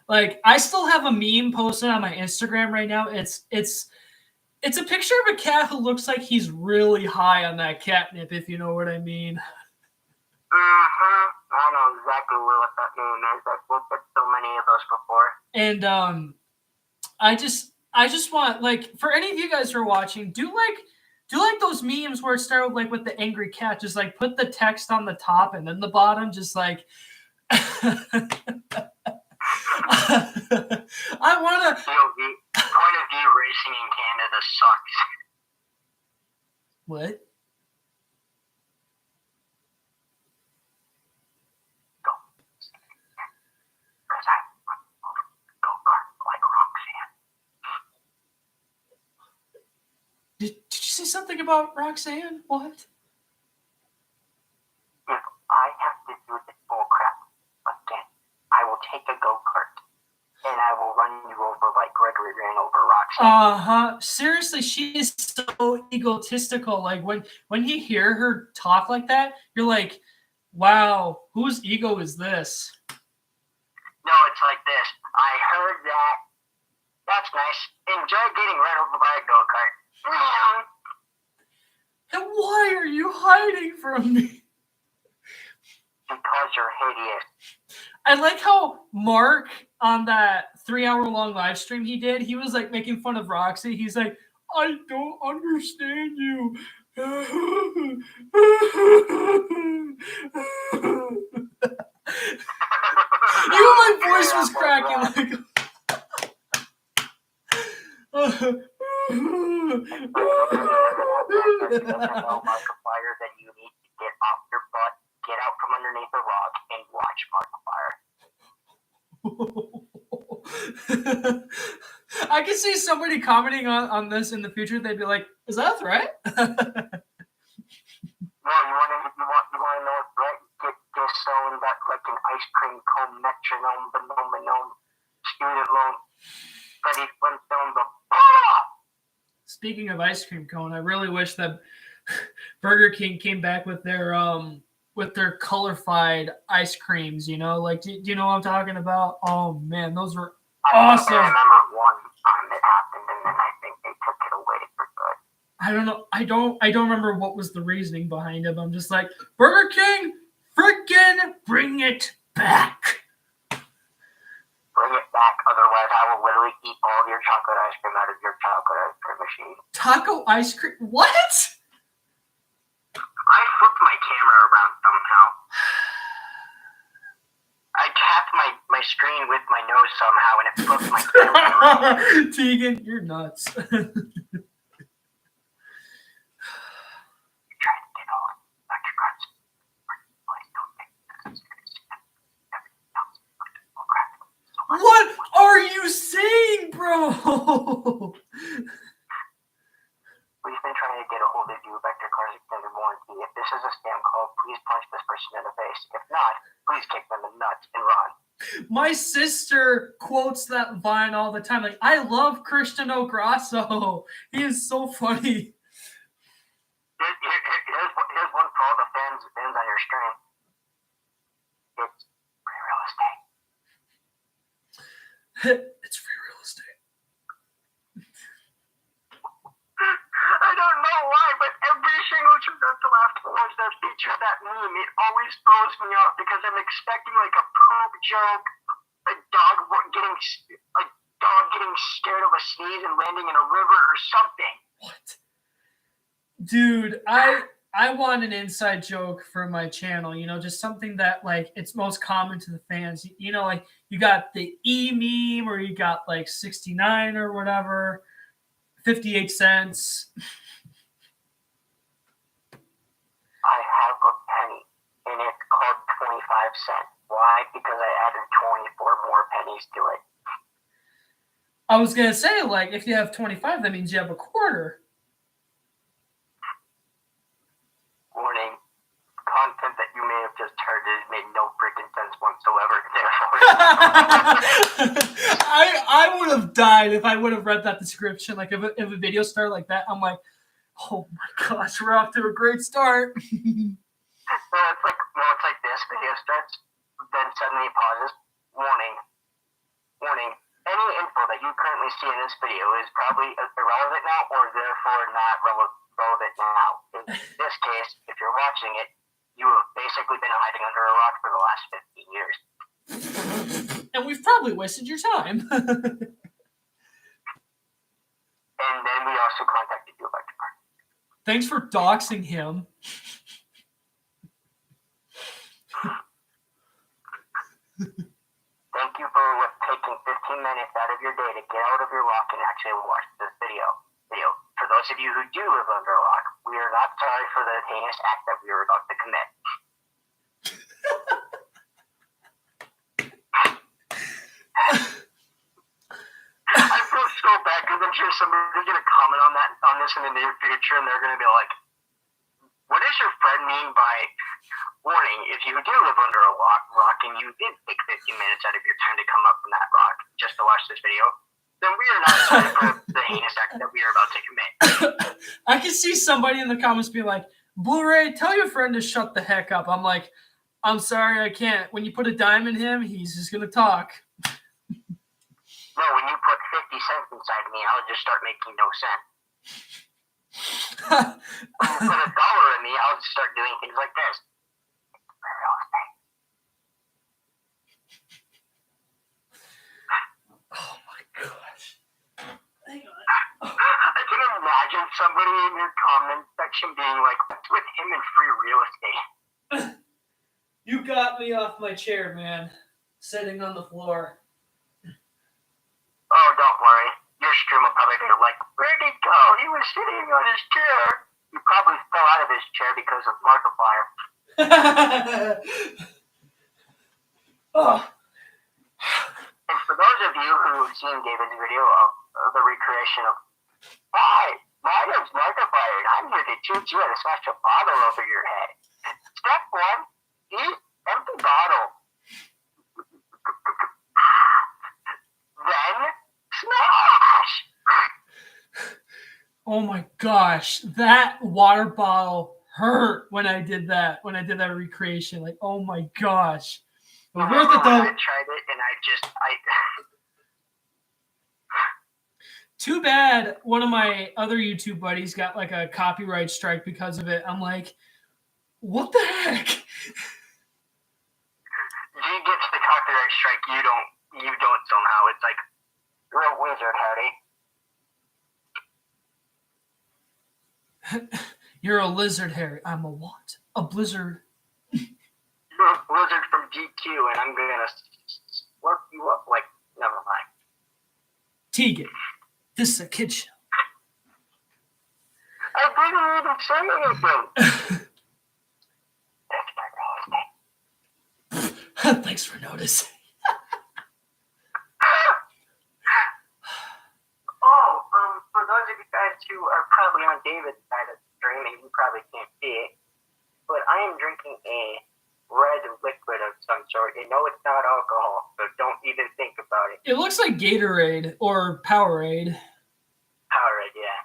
S1: Like, I still have a meme posted on my Instagram right now. It's a picture of a cat who looks like he's really high on that catnip, if you know what I mean.
S2: Mm-hmm. I know exactly what that meme is. I've looked at so many of those before.
S1: And I just want, like, for any of you guys who are watching, do like those memes where it started like with the angry cat. Just like put the text on the top and then the bottom, just like. I want to.
S2: Point of view racing in Canada sucks.
S1: What?
S2: Go. Because I go-kart like Roxanne.
S1: Did you say something about Roxanne? What?
S2: If I have to do this bullcrap again, I will take a go-kart and I will run you over like Gregory ran over Roxanne.
S1: Seriously, she is so egotistical. Like when you hear her talk like that, you're like, wow, whose ego is this?
S2: No, it's like this. I heard that. That's nice. Enjoy getting run over by a go-kart.
S1: And why are you hiding from me?
S2: Because you're hideous.
S1: I like how Mark, on that 3-hour-long live stream he did, he was like making fun of Roxy. He's like, I don't understand you. Even my voice was cracking like.
S2: Markiplier, then you need to get off your butt, get out from underneath the rock, and watch Markiplier.
S1: I can see somebody commenting on this in the future. They'd be like, "Is that a threat?"
S2: No, you want to know a threat? Get this zone that like an ice cream cone metronome, bonome, student loan, Freddie Flintstone, the.
S1: Speaking of ice cream cone, I really wish that Burger King came back with their colorified ice creams. You know, like do you know what I'm talking about? Oh man, those were awesome.
S2: I remember one time it happened, and then I think they took it away for good.
S1: I don't know. I don't remember what was the reasoning behind it. I'm just like, Burger King, freaking bring it back.
S2: Bring it back, otherwise I will literally eat all of your chocolate ice cream out of your chocolate ice cream machine.
S1: Taco ice cream? What?
S2: I flipped my camera around somehow. I tapped my screen with my nose somehow, and it flipped my camera around.
S1: Tegan, you're nuts. What are you saying, bro?
S2: We've been trying to get a hold of you about your car's extended warranty. If this is a scam call, please punch this person in the face. If not, please kick them in the nuts and run.
S1: My sister quotes that Vine all the time. Like, I love Christian Grasso. He is so funny.
S2: Here's one for all the fans on your stream. It's free real estate.
S1: It's free real estate.
S2: I don't know why, but every single True to Laugh post that features that meme, it always throws me off because I'm expecting like a poop joke, a dog getting scared of a sneeze and landing in a river or something.
S1: What? Dude, I want an inside joke for my channel, just something that like it's most common to the fans. Like you got the E meme or you got like 69 or whatever, 58 cents.
S2: I have a penny and it's called 25 cents. Why? Because I added 24 more pennies to it.
S1: I was going to say, like, if you have 25, that means you have a quarter.
S2: Warning. Content that you may have just heard has made no freaking sense whatsoever.
S1: I would have died if I would have read that description. Like, if a video started like that, I'm like, oh my gosh, we're off to a great start.
S2: It's like this. Video starts, then suddenly pauses. Warning. Any info that you currently see in this video is probably irrelevant now or therefore not relevant now. In this case, if you're watching it, you have basically been hiding under a rock for the last 15 years.
S1: And we've probably wasted your time.
S2: And then we also contacted you about your car.
S1: Thanks for doxing him.
S2: Thank you for taking 15 minutes out of your day to get out of your rock and actually watch this video. For those of you who do live under a rock, we are not sorry for the heinous act that we were about to commit. I feel so bad because I'm sure somebody's going to comment on this in the near future and they're going to be like, what does your friend mean by warning? If you do live under a rock and you did take 15 minutes out of your time to come up from that rock just to watch this video, then we are not sorry for the heinous act that we are about to commit.
S1: I can see somebody in the comments be like, Blu-ray, tell your friend to shut the heck up. I'm like, I'm sorry, I can't. When you put a dime in him, he's just going to talk.
S2: No, when you put 50 cents inside me, I'll just start making no sense. When you put $1 in me, I'll just start doing things like this.
S1: Oh my gosh. Hang on.
S2: I can imagine somebody in your comment section being like, what's with him and free real estate?
S1: You got me off my chair, man. Sitting on the floor.
S2: Oh, don't worry. Your stream will probably be like, where'd he go? He was sitting on his chair. He probably fell out of his chair because of Markiplier.
S1: Oh.
S2: And for those of you who've seen David's video of the recreation of, hi, my name's Markiplier, and I'm here to teach you how to smash a bottle over your head. Step 1, eat empty bottle. Then smash.
S1: Oh my gosh, that water bottle hurt when I did that. When I did that recreation, like, oh my gosh. It was worth it though.
S2: I tried it and
S1: Too bad one of my other YouTube buddies got like a copyright strike because of it. I'm like, what the heck?
S2: He gets the copyright strike, you don't somehow. It's like, you're a wizard, Harry.
S1: You're a lizard, Harry. I'm a what? A blizzard.
S2: You're a blizzard from DQ, and I'm gonna slurp you up like, never mind.
S1: Tegan, this is a kid show.
S2: I didn't even say anything.
S1: Thanks for noticing.
S2: For those of you guys who are probably on David's side of the stream, and you probably can't see it, but I am drinking a red liquid of some sort. You know it's not alcohol, so don't even think about it.
S1: It looks like Gatorade or Powerade.
S2: Powerade, yeah.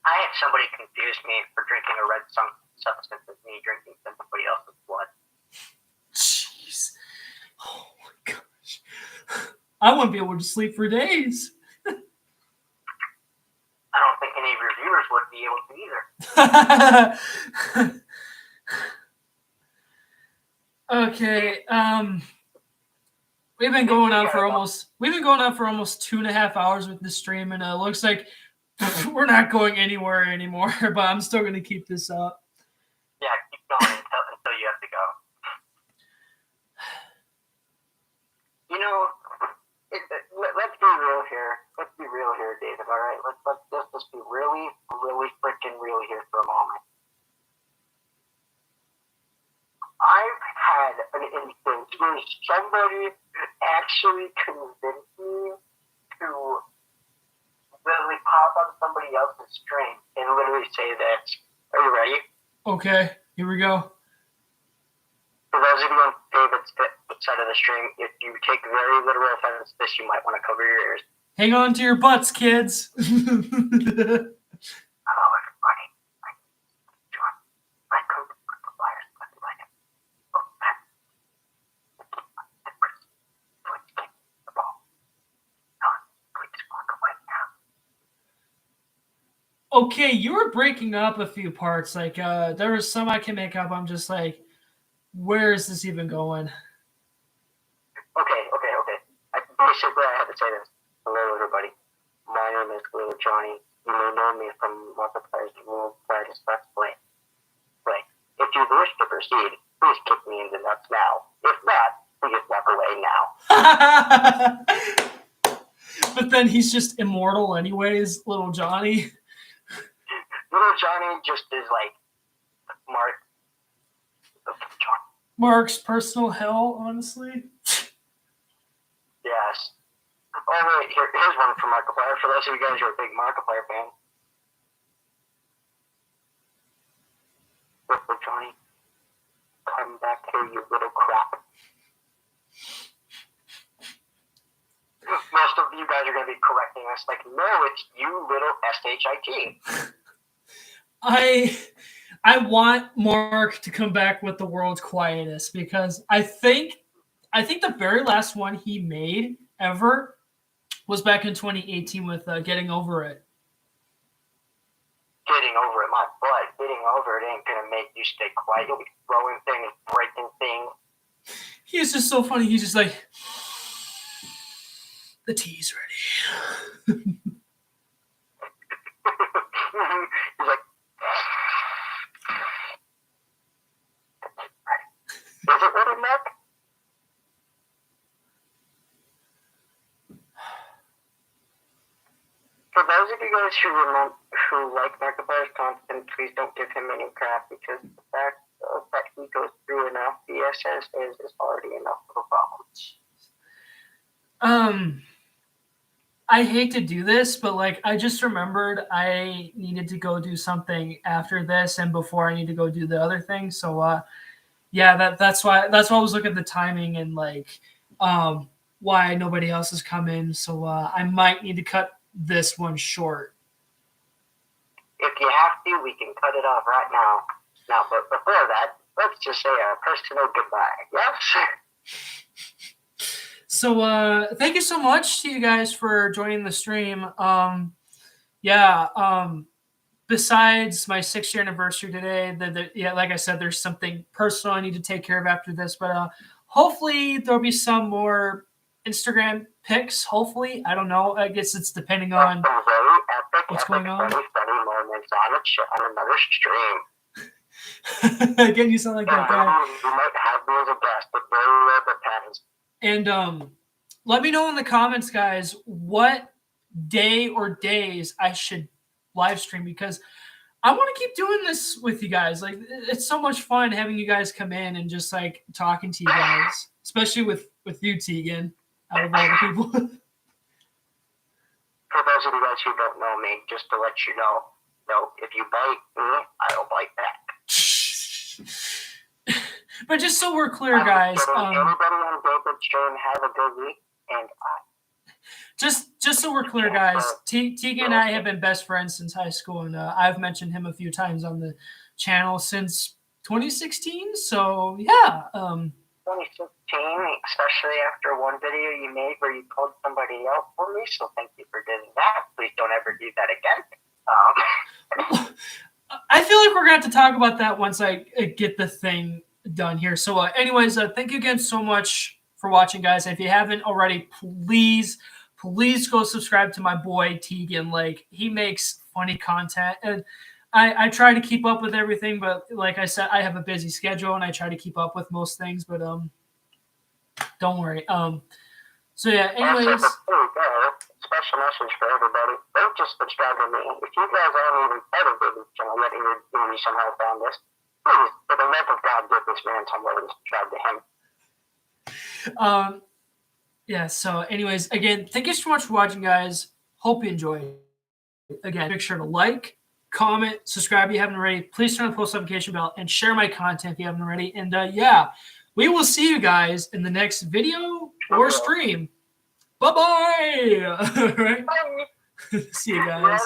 S2: I had somebody confuse me for drinking a red substance as me drinking somebody else's blood.
S1: Jeez. Oh my gosh. I wouldn't be able to sleep for days.
S2: I don't think any of your viewers would be able to either.
S1: Okay. We've been going on for almost 2.5 hours with this stream, and it looks like we're not going anywhere anymore. But I'm still going to keep this up.
S2: Yeah, keep going until you have to go. You know, let's be real here. Let's be real here, David. All right, let's just be really, really freaking real here for a moment. I've had an instance where somebody actually convinced me to literally pop on somebody else's stream and literally say this. Are you ready?
S1: Okay, here we go.
S2: For those of you on David's side of the stream, if you take very literal offense to this, you might want to cover your ears.
S1: Hang on to your butts, kids.
S2: Hello, everybody. I come to Flyers, like the ball. Please walk away now.
S1: Okay, you were breaking up a few parts. Like, there was some I can make up. I'm just like, where is this even going?
S2: Okay. Basically, I have to say this. Hello, everybody. My name is Little Johnny. You may know me from Markiplier's Worldwide Let's Play. If you wish to proceed, please kick me in the nuts now. If not, please walk away now.
S1: But then he's just immortal anyways, Little Johnny.
S2: Little Johnny just is like
S1: Mark's personal hell, honestly.
S2: Yes. Oh, wait, here's one from Markiplier. For those of you guys who are big Markiplier fans. Little Johnny, come back here, you little crap. Most of you guys are going to be correcting us like, no, it's you little SHIT.
S1: I want Mark to come back with the world's quietest, because I think the very last one he made ever was back in 2018 with Getting Over It.
S2: Getting over it, my butt. Getting over it ain't going to make you stay quiet. You'll be throwing things, breaking things.
S1: He's just so funny. He's just like, the tea's ready.
S2: He's like, is it ready, Mark? For those of you guys who like Markiplier's content, please don't give him any crap, because the fact that he goes through enough BSS is already enough of a problem.
S1: I hate to do this, but like I just remembered I needed to go do something after this and before I need to go do the other thing. So yeah, that's why I was looking at the timing and like why nobody else has come in. So I might need to cut this one short.
S2: If you have to, we can cut it off right now. Now, but before that, let's just say a personal goodbye. Yes?
S1: So thank you so much to you guys for joining the stream. Besides my 6-year anniversary today, like I said, there's something personal I need to take care of after this, but hopefully there'll be some more Instagram pics. Hopefully, I don't know. I guess it's depending on what's going on.
S2: Funny moments on another stream.
S1: Again, you sound like that guy.
S2: You might have me as a guest, but very rare but happens.
S1: And let me know in the comments, guys, what day or days I should live stream, because I want to keep doing this with you guys. Like, it's so much fun having you guys come in and just like talking to you guys, especially with you, Tegan, out of all the people.
S2: For those of you guys who don't know me, just to let you know, if you bite me, I'll bite back.
S1: But just so we're clear, guys.
S2: Anybody on David's stream, have a good week, and
S1: Just so we're clear, guys, Tegan and I have been best friends since high school, and I've mentioned him a few times on the channel since 2016. So yeah,
S2: 2015, especially after one video you made where you called somebody out for me. So thank you for doing that. Please don't ever do that again.
S1: I feel like we're going to have to talk about that once I get the thing done here. So anyways, thank you again so much for watching, guys. If you haven't already, please go subscribe to my boy Tegan. Like, he makes funny content, and I try to keep up with everything, but like I said, I have a busy schedule and I try to keep up with most things, but don't worry. So yeah, anyways.
S2: Special message for everybody. Don't just subscribe to me. If you guys aren't even part of the channel yet, and you somehow found this, please, for the love of God, give this man some love and subscribe to him.
S1: Yeah, so anyways, again, thank you so much for watching, guys. Hope you enjoyed. Again, make sure to like, comment, subscribe if you haven't already. Please turn on the post notification bell and share my content if you haven't already. And yeah, we will see you guys in the next video or stream. Bye-bye. All right.
S2: Bye.
S1: See you guys.